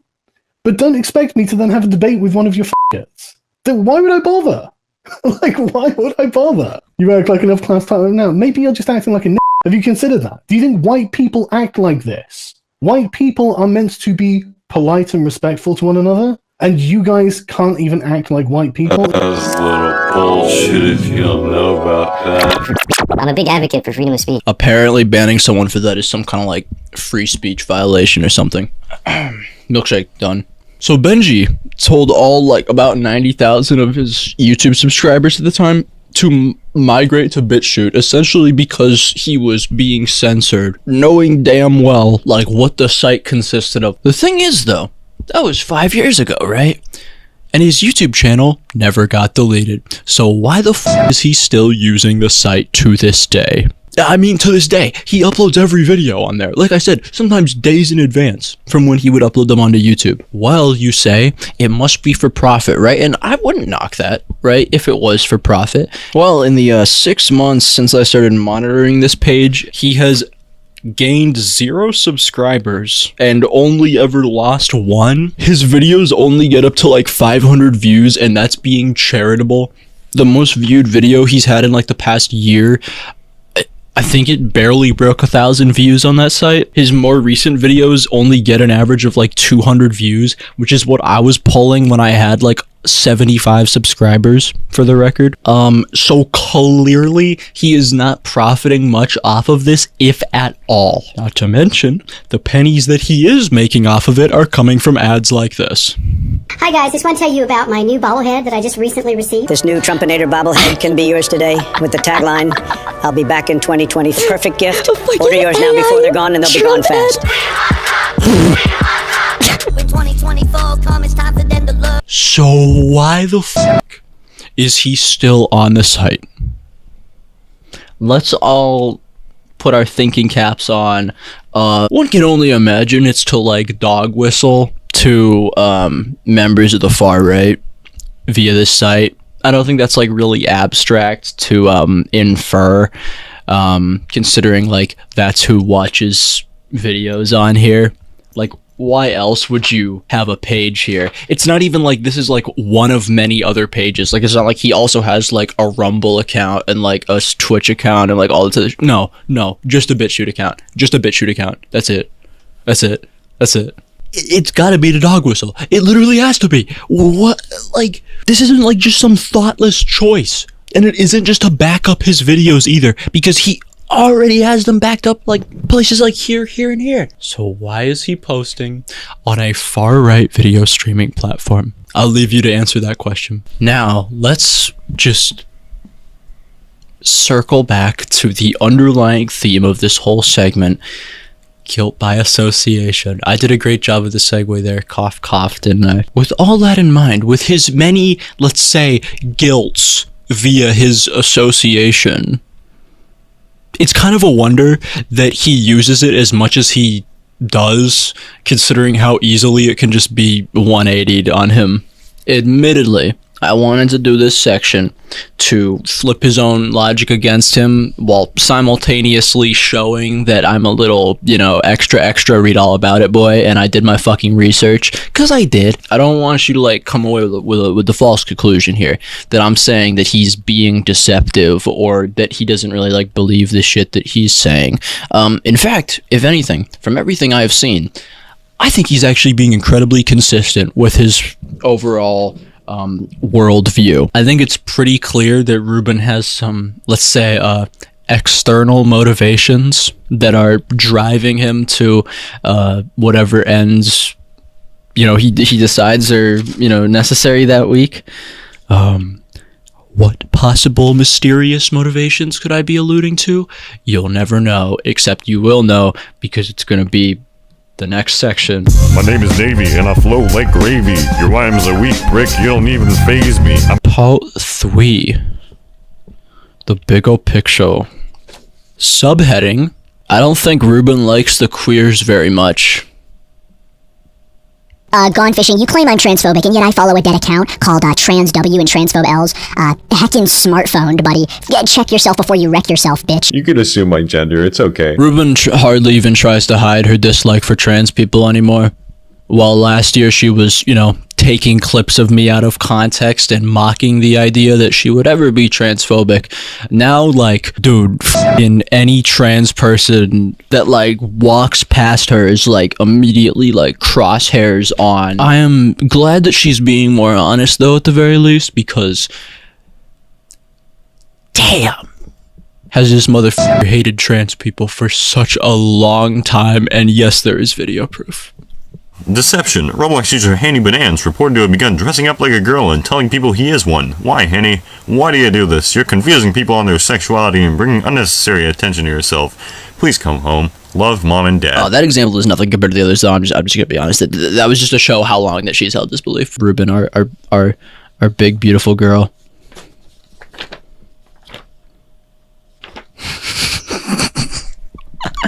Q: but don't expect me to then have a debate with one of your f***ers. Why would I bother? Like, why would I bother? You act like an F-class title now. Maybe you're just acting like a n***. Have you considered that? Do you think white people act like this? White people are meant to be polite and respectful to one another, and you guys can't even act like white people?
A: That was a little bullshit if you don't know about that.
D: I'm a big advocate for freedom of speech.
I: Apparently banning someone for that is some kind of like free speech violation or something. Milkshake, done. So Benji told all like about 90,000 of his YouTube subscribers at the time to migrate to BitChute, essentially because he was being censored, knowing damn well like what the site consisted of. The thing is though, that was 5 years ago, right? And his YouTube channel never got deleted. So why the f is he still using the site to this day? I mean, to this day, he uploads every video on there. Like I said, sometimes days in advance from when he would upload them onto YouTube. Well, you say, it must be for profit, right? And I wouldn't knock that, right? If it was for profit. Well, in the 6 months since I started monitoring this page, he has gained 0 subscribers and only ever lost 1. His videos only get up to like 500 views, and that's being charitable. The most viewed video he's had in like the past year, I think it barely broke 1,000 views on that site. His more recent videos only get an average of like 200 views, which is what I was pulling when I had like 75 subscribers, for the record. So clearly he is not profiting much off of this, if at all. Not to mention, the pennies that he is making off of it are coming from ads like this.
R: Hi guys, just want to tell you about my new bobblehead that I just recently received.
S: This new Trumpinator bobblehead can be yours today with the tagline, "I'll be back in 2020. Perfect gift. Order yours now before they're gone, and they'll be gone fast."
I: So why the fuck is he still on the site? Let's all put our thinking caps on. One can only imagine it's to like dog whistle to members of the far right via this site. I don't think that's like really abstract to infer, considering like that's who watches videos on here. Like, why else would you have a page here? It's not even like this is like one of many other pages. Like, it's not like he also has like a Rumble account and like a Twitch account and like all this other no, just a BitChute account. Just a BitChute account. That's it. It's gotta be the dog whistle. It literally has to be. What? Like, this isn't like just some thoughtless choice. And it isn't just to back up his videos either, because he already has them backed up like places like here, and here. So why is he posting on a far-right video streaming platform? I'll leave you to answer that question. Now, let's just circle back to the underlying theme of this whole segment. Guilt by association. I did a great job of the segue there. Cough, cough, didn't I? With all that in mind, with his many, let's say, guilts via his association, it's kind of a wonder that he uses it as much as he does, considering how easily it can just be 180'd on him. Admittedly, I wanted to do this section to flip his own logic against him while simultaneously showing that I'm a little, extra read all about it boy, and I did my fucking research, because I did. I don't want you to like come away with the false conclusion here that I'm saying that he's being deceptive or that he doesn't really like believe the shit that he's saying. In fact, if anything, from everything I have seen, I think he's actually being incredibly consistent with his overall worldview. I think it's pretty clear that Ruben has some, let's say, external motivations that are driving him to whatever ends he decides are necessary that week.
H: What possible mysterious motivations could I be alluding to? You'll never know, except you will know because it's gonna be the next section.
G: My name is Navy, and I flow like gravy. Your rhymes are weak, prick. You don't even faze me.
H: Part 3. The bigger picture. Subheading. I don't think Ruben likes the queers very much.
E: Gone fishing, you claim I'm transphobic, and yet I follow a dead account called TransW and Transphobe L's. Heckin' smartphone, buddy. Check yourself before you wreck yourself, bitch.
A: You could assume my gender, it's okay.
H: Ruben hardly even tries to hide her dislike for trans people anymore. While last year she was, you know, taking clips of me out of context and mocking the idea that she would ever be transphobic. Now, like, dude, in any trans person that, like, walks past her is, like, immediately, like, crosshairs on. I am glad that she's being more honest, though, at the very least, because... damn! Has this motherfucker hated trans people for such a long time, and yes, there is video proof.
G: Deception. Roblox user Henny Bananas reported to have begun dressing up like a girl and telling people he is one. Why, Henny? Why do you do this? You're confusing people on their sexuality and bringing unnecessary attention to yourself. Please come home. Love, Mom and Dad.
H: Oh, that example is nothing compared to the others, though. I'm just gonna be honest. That was just to show how long that she's held this belief. Ruben, our big, beautiful girl.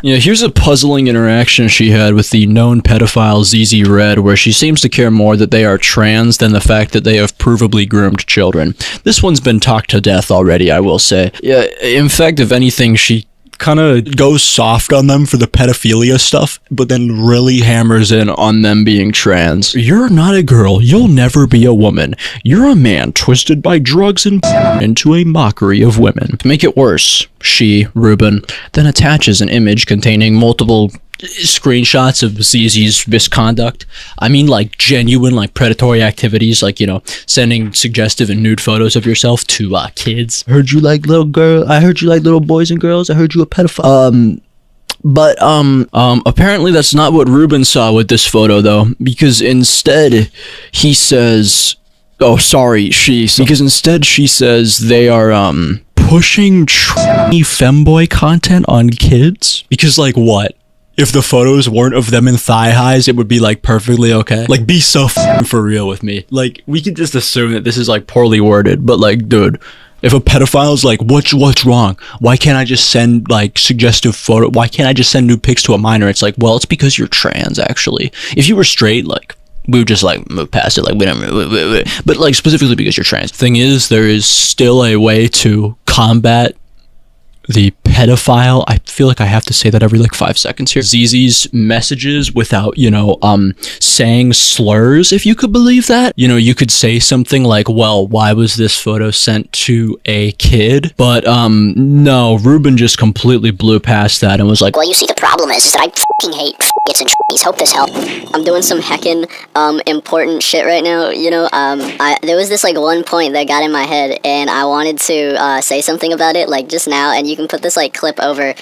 H: Yeah, here's a puzzling interaction she had with the known pedophile ZZ Red, where she seems to care more that they are trans than the fact that they have provably groomed children. This one's been talked to death already, I will say. Yeah, in fact, if anything, she kind of goes soft on them for the pedophilia stuff, but then really hammers in on them being trans. You're not a girl. You'll never be a woman. You're a man twisted by drugs and into a mockery of women. To make it worse, she, Ruben, then attaches an image containing multiple screenshots of ZZ's misconduct. I mean, like, genuine, like, predatory activities, like, you know, sending suggestive and nude photos of yourself to kids. I heard you like little girl. I heard you like little boys and girls. I heard you a pedophile. But apparently that's not what Ruben saw with this photo, though, because instead he says, oh, sorry, because instead she says they are pushing tranny femboy content on kids. Because, like, what? If the photos weren't of them in thigh highs, it would be, like, perfectly okay. Like, be so for real with me. Like, we can just assume that this is, like, poorly worded, but, like, dude, if a pedophile's like, what's wrong? Why can't I just send, like, suggestive photo? Why can't I just send nude pics to a minor? It's like, well, it's because you're trans, actually. If you were straight, like, we would just, like, move past it, like, we don't, but, like, specifically because you're trans. Thing is, there is still a way to combat the pedophile. I feel like I have to say that every, like, 5 seconds here. ZZ's messages without, you know, saying slurs, if you could believe that. You know, you could say something like, well, why was this photo sent to a kid? But, no, Ruben just completely blew past that and was like,
E: well, you see, the problem is that I fucking hate f***its and trannies. Hope this helps.
C: I'm doing some heckin' important shit right now, you know. There was this, like, one point that got in my head, and I wanted to say something about it, like, just now, and you can put this, like, clip over,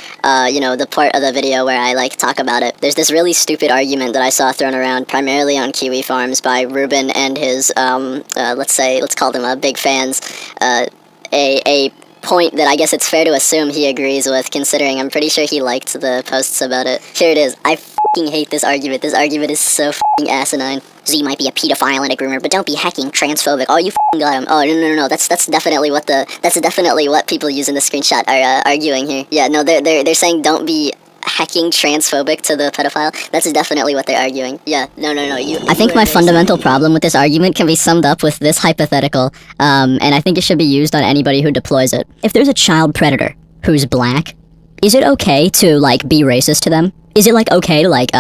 C: you know, the part of the video where I, like, talk about it. There's this really stupid argument that I saw thrown around primarily on Kiwi Farms by Ruben and his, let's call them big fans, a point that I guess it's fair to assume he agrees with, considering I'm pretty sure he liked the posts about it. Here it is. I f***ing hate this argument. This argument is so f***ing asinine.
E: Z might be a pedophile and a groomer, but don't be hecking transphobic. Oh, you f***ing got him. Oh, no. That's definitely what people use in the screenshot are arguing here. Yeah, no, they're saying don't be hecking transphobic to the pedophile. That's definitely what they're arguing. Yeah, no.
J: I think my fundamental problem with this argument can be summed up with this hypothetical, and I think it should be used on anybody who deploys it. If there's a child predator who's black, is it okay to, like, be racist to them? Is it, like, okay to, like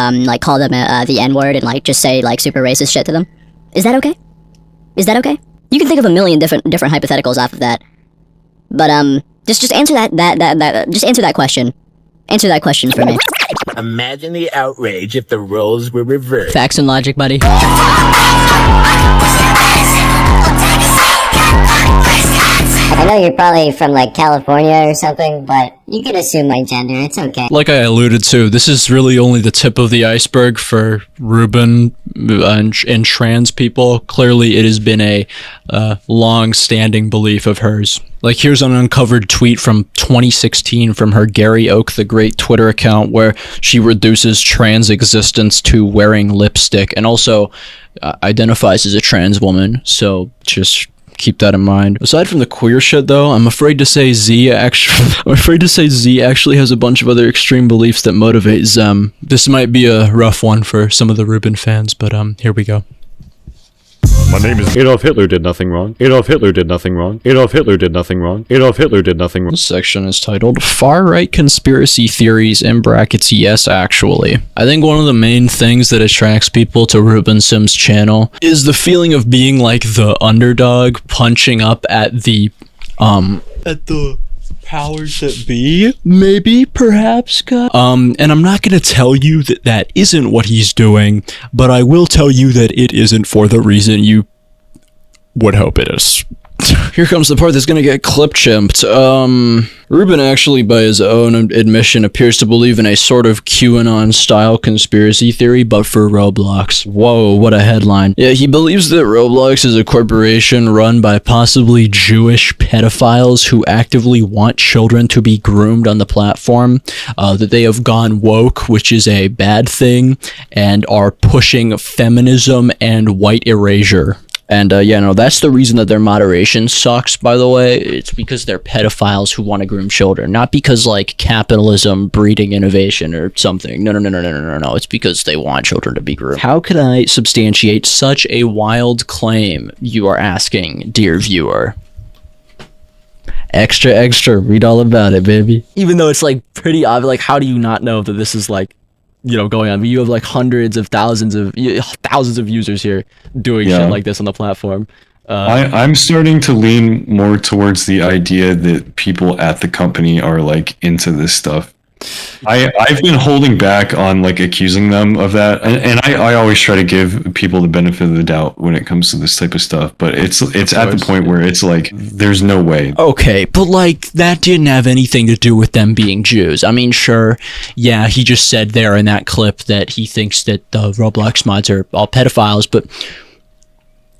J: call them the N-word and, like, just say, like, super racist shit to them? Is that okay? Is that okay? You can think of a million different hypotheticals off of that. But, just answer just answer that question. Answer that question for me.
T: Imagine the outrage if the roles were reversed.
J: Facts and logic, buddy.
D: I know you're probably from like California or something, but you can assume my gender. It's okay.
H: Like I alluded to, this is really only the tip of the iceberg for Ruben and trans people. Clearly, it has been a long-standing belief of hers. Like, here's an uncovered tweet from 2016 from her Gary Oak the Great Twitter account where she reduces trans existence to wearing lipstick and also identifies as a trans woman. So just keep that in mind. Aside from the queer shit, though, I'm afraid to say Z actually has a bunch of other extreme beliefs that motivate Zem. This might be a rough one for some of the Ruben fans, but here we go.
G: My name is Adolf Hitler did nothing wrong. Adolf Hitler did nothing wrong. Adolf Hitler did nothing wrong. Adolf Hitler did nothing wrong.
H: This section is titled Far-Right Conspiracy Theories in brackets yes actually. I think one of the main things that attracts people to Ruben Sim's channel is the feeling of being like the underdog punching up at the powers that be, maybe, perhaps, God. And I'm not gonna tell you that that isn't what he's doing, but I will tell you that it isn't for the reason you would hope it is. Here comes the part that's gonna get clip-chimped. Ruben actually, by his own admission, appears to believe in a sort of QAnon-style conspiracy theory, but for Roblox. Whoa, what a headline. Yeah, he believes that Roblox is a corporation run by possibly Jewish pedophiles who actively want children to be groomed on the platform, that they have gone woke, which is a bad thing, and are pushing feminism and white erasure. And yeah, no, that's the reason that their moderation sucks, by the way. It's because they're pedophiles who want to groom children, not because, like, capitalism breeding innovation or something. No. It's because they want children to be groomed. How could I substantiate such a wild claim, you are asking, dear viewer? Extra, read all about it, baby. Even though it's, like, pretty obvious, like, how do you not know that this is, like, you know, going on? You have like hundreds of thousands of users here doing shit like this on the platform.
A: I'm starting to lean more towards the idea that people at the company are like into this stuff. I've been holding back on like accusing them of that, and I always try to give people the benefit of the doubt when it comes to this type of stuff, but it's at the point where it's like there's no way.
H: Okay, but like that didn't have anything to do with them being Jews. I mean, sure, yeah, he just said there in that clip that he thinks that the Roblox mods are all pedophiles, but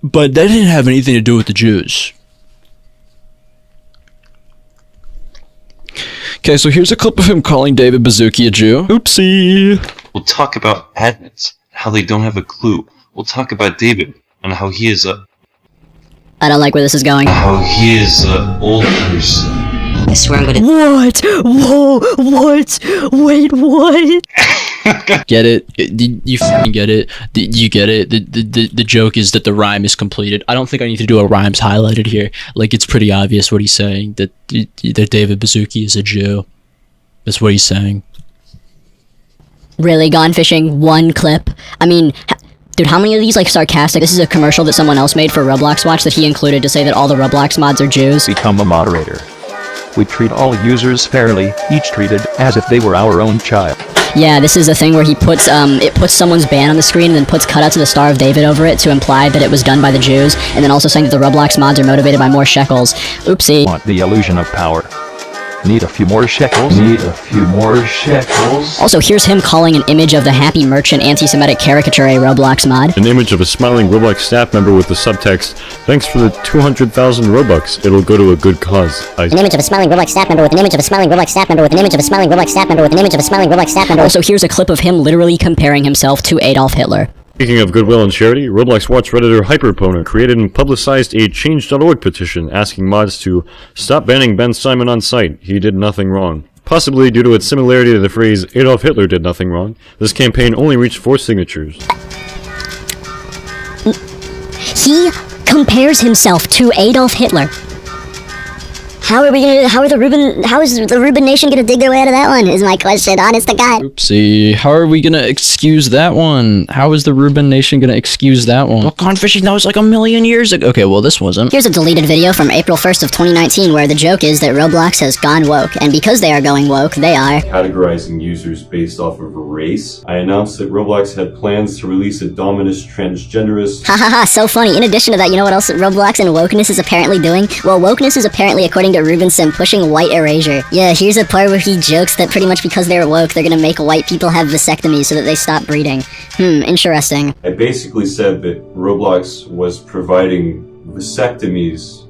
H: that didn't have anything to do with the Jews. Okay, so here's a clip of him calling David Baszucki a Jew. Oopsie.
U: We'll talk about admins, how they don't have a clue. We'll talk about David and how he is a...
C: I don't like where this is going.
U: How he is a old person.
C: I swear I'm gonna...
J: What? Whoa, what? Wait, what?
H: Get it? You fucking get it? You get it? The joke is that the rhyme is completed. I don't think I need to do a rhymes highlighted here. Like, it's pretty obvious what he's saying, that David Baszucki is a Jew. That's what he's saying.
C: Really, gone fishing? One clip? I mean... Dude, how many of these, like, sarcastic... This is a commercial that someone else made for Roblox Watch that he included to say that all the Roblox mods are Jews.
V: Become a moderator. We treat all users fairly, each treated as if they were our own child.
C: Yeah, this is a thing where he puts, it puts someone's ban on the screen and then puts cutouts of the Star of David over it to imply that it was done by the Jews, and then also saying that the Roblox mods are motivated by more shekels. Oopsie.
V: Want the illusion of power. Need a few more shekels?
U: Need a few more shekels?
C: Also, here's him calling an image of the Happy Merchant anti-Semitic caricature a Roblox mod.
G: An image of a smiling Roblox staff member with the subtext, "Thanks for the 200,000 Robux. It'll go to a good cause."
D: An image of a smiling Roblox staff member with an image of a smiling Roblox staff member with an image of a smiling Roblox staff member with an image of a smiling Roblox staff member.
C: Also, here's a clip of him literally comparing himself to Adolf Hitler.
G: Speaking of goodwill and charity, Roblox Watch Redditor Hyperpona created and publicized a Change.org petition asking mods to stop banning Ben Simon on site. He did nothing wrong. Possibly due to its similarity to the phrase Adolf Hitler did nothing wrong, this campaign only reached 4 signatures.
C: He compares himself to Adolf Hitler.
D: How is the Ruben Nation gonna dig their way out of that one, is my question, honest to God.
I: Oopsie. How are we gonna excuse that one? How is the Ruben Nation gonna excuse that one? Well, gone fishing, that was like a million years ago. Okay, well, this wasn't.
C: Here's a deleted video from April 1st of 2019 where the joke is that Roblox has gone woke, and because they are going woke, they are
A: categorizing users based off of race. I announced that Roblox had plans to release a dominus transgenderist.
C: Ha ha ha, so funny. In addition to that, you know what else Roblox and wokeness is apparently doing? Well, wokeness is apparently, according to Ruben Sim, pushing white erasure. Yeah, here's a part where he jokes that pretty much because they're woke, they're gonna make white people have vasectomies so that they stop breeding. Interesting.
A: I basically said that Roblox was providing vasectomies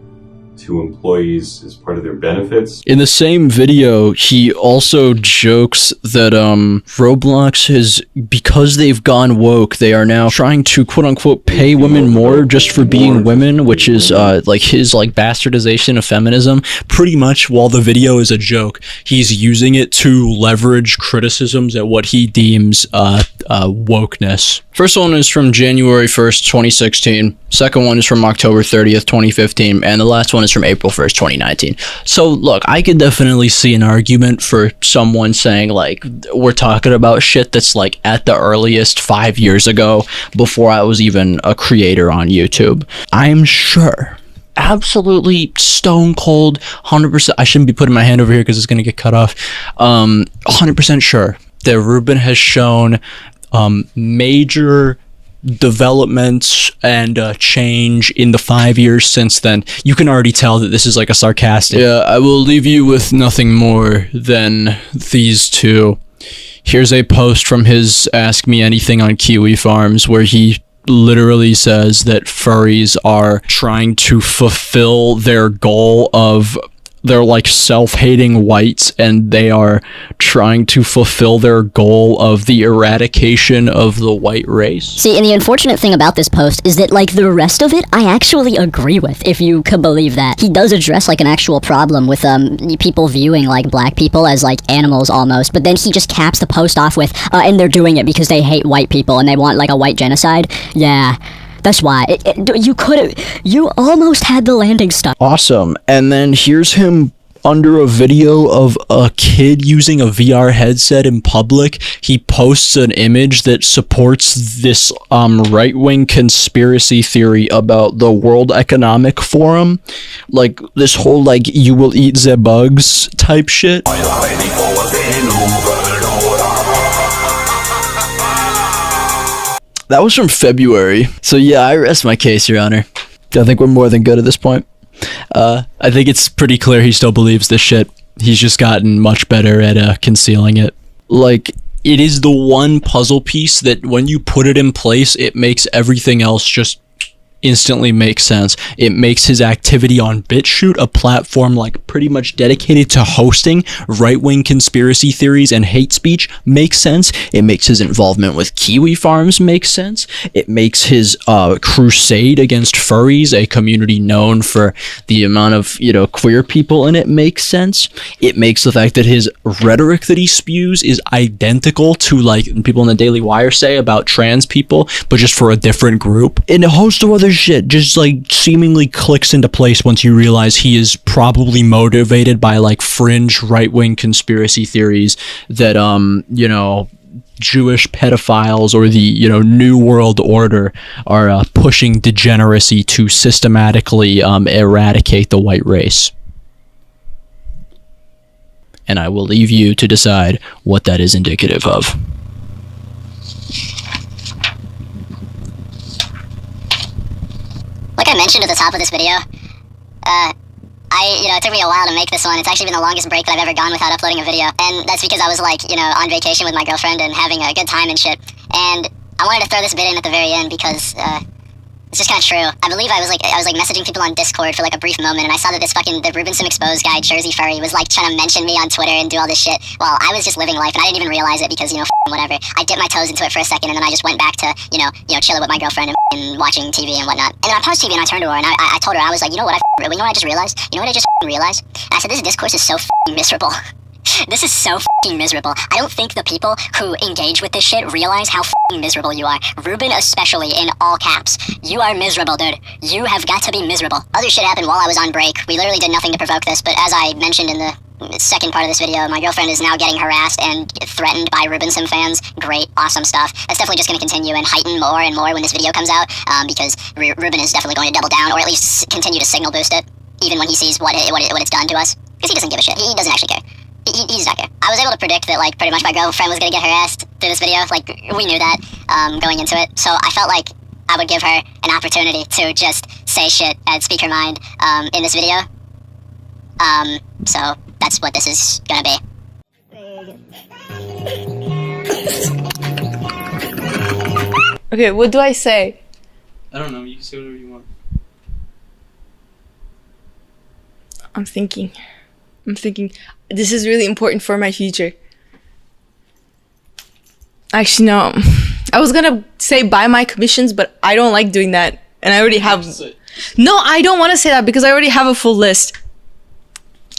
A: to employees as part of their benefits.
I: In the same video, he also jokes that Roblox has, because they've gone woke, they are now trying to quote-unquote pay women more just for being women, which is like his like bastardization of feminism. Pretty much while the video is a joke, he's using it to leverage criticisms at what he deems wokeness. First one is from January 1st, 2016. Second one is from October 30th, 2015. And the last one is from April 1st, 2019. So, look, I could definitely see an argument for someone saying, like, we're talking about shit that's, like, at the earliest 5 years ago, before I was even a creator on YouTube. I'm sure, absolutely stone cold, 100%, I shouldn't be putting my hand over here because it's going to get cut off, 100% sure that Ruben has shown major developments and change in the 5 years since then. You can already tell that this is like a sarcastic. Yeah, I will leave you with nothing more than these two. Here's a post from his Ask Me Anything on Kiwi Farms where he literally says that furries are trying to fulfill their goal of they're like self-hating whites, and they are trying to fulfill their goal of the eradication of the white race.
C: See, and the unfortunate thing about this post is that, like, the rest of it, I actually agree with, if you could believe that. He does address, like, an actual problem with, people viewing, like, black people as, like, animals almost, but then he just caps the post off with, and they're doing it because they hate white people and they want, like, a white genocide. Yeah. That's why. You almost had the landing stuff.
I: Awesome. And then here's him under a video of a kid using a VR headset in public. He posts an image that supports this right-wing conspiracy theory about the World Economic Forum. Like, this whole, like, you will eat the bugs type shit. That was from February. So yeah, I rest my case, Your Honor. I think we're more than good at this point. I think it's pretty clear he still believes this shit. He's just gotten much better at concealing it. Like, it is the one puzzle piece that when you put it in place, it makes everything else just instantly make sense. It makes his activity on BitChute, a platform like pretty much dedicated to hosting right-wing conspiracy theories and hate speech, make sense. It makes his involvement with Kiwi Farms make sense. It makes his crusade against furries, a community known for the amount of, queer people in it, make sense. It makes the fact that his rhetoric that he spews is identical to, like, people in the Daily Wire say about trans people, but just for a different group. And a host of other shit just, like, seemingly clicks into place once you realize he is probably motivated by, like, fringe right-wing conspiracy theories that, Jewish pedophiles or the, New World Order are pushing degeneracy to systematically eradicate the white race. And I will leave you to decide what that is indicative of.
E: Like I mentioned at the top of this video, it took me a while to make this one. It's actually been the longest break that I've ever gone without uploading a video. And that's because I was, like, on vacation with my girlfriend and having a good time and shit. And I wanted to throw this bit in at the very end because, it's just kind of true. I believe I was messaging people on Discord for, like, a brief moment, and I saw that the Ruben Sim Exposed guy, Jersey Furry, was, like, trying to mention me on Twitter and do all this shit. Well, I was just living life, and I didn't even realize it because, whatever. I dipped my toes into it for a second, and then I just went back to, chilling with my girlfriend and watching TV and whatnot. And then I paused TV and I turned to her, and I told her, I was like, you know what I just realized? You know what I just realized? And I said, this discourse is so miserable. This is so f***ing miserable. I don't think the people who engage with this shit realize how f***ing miserable you are. Ruben especially, in all caps. You are miserable, dude. You have got to be miserable. Other shit happened while I was on break. We literally did nothing to provoke this, but as I mentioned in the second part of this video, my girlfriend is now getting harassed and threatened by Ruben Sim fans. Great, awesome stuff. That's definitely just going to continue and heighten more and more when this video comes out, because Ruben is definitely going to double down, or at least continue to signal boost it, even when he sees what it's done to us. Because he doesn't give a shit. He doesn't actually care. He's not care. I was able to predict that, like, pretty much my girlfriend was going to get harassed through this video. Like, we knew that going into it. So I felt like I would give her an opportunity to just say shit and speak her mind in this video. So that's what this is gonna be.
B: Okay, what do I say?
H: I don't know. You can say whatever you want.
B: I'm thinking. This is really important for my future. Actually, no. I was gonna say buy my commissions, but I don't like doing that. And I already have... No, I don't want to say that because I already have a full list.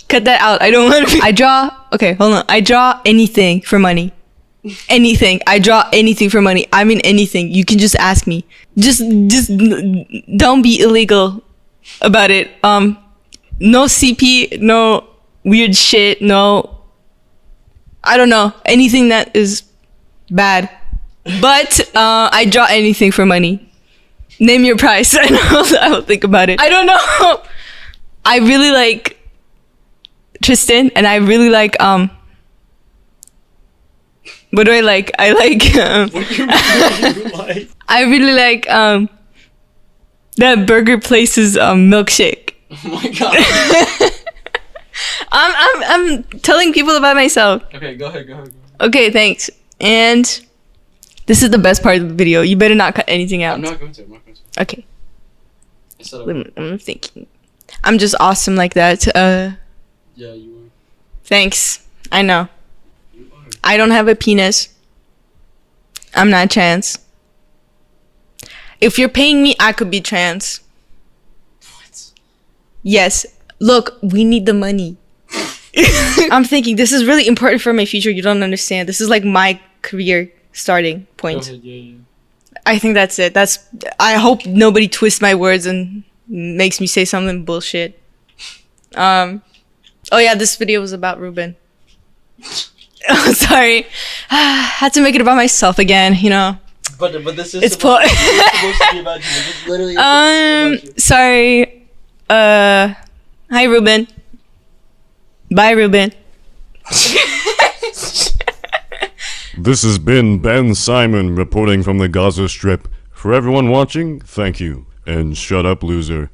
B: Cut that out. I don't want to... I draw... Okay, hold on. I draw anything for money. Anything. I draw anything for money. I mean anything. You can just ask me. Just don't be illegal about it. No CP, no weird shit, no... I don't know. Anything that is bad. But I draw anything for money. Name your price. I will think about it. I don't know. I really like Tristan, and I really like what do I like? I like what you like? I really like that burger place's milkshake.
H: Oh my god.
B: I'm telling people about myself.
H: Okay, go ahead.
B: Okay, thanks. And this is the best part of the video. You better not cut anything out.
H: I'm not going to.
B: Okay. I'm thinking. I'm just awesome like that.
H: Yeah, you are.
B: Thanks. I know. You are. I don't have a penis. I'm not trans. If you're paying me, I could be trans. What? Yes. Look, we need the money. I'm thinking this is really important for my future. You don't understand. This is like my career starting point.
H: Go ahead, yeah.
B: I think that's it. I hope nobody twists my words and makes me say something bullshit. Oh yeah, this video was about Ruben. Oh, sorry. Had to make it about myself again, you know.
H: But this is
B: supposed
H: to be about you. This is literally about you.
B: Sorry. Hi Ruben. Bye Ruben.
K: This has been Ben Simon reporting from the Gaza Strip. For everyone watching, thank you, and shut up, loser.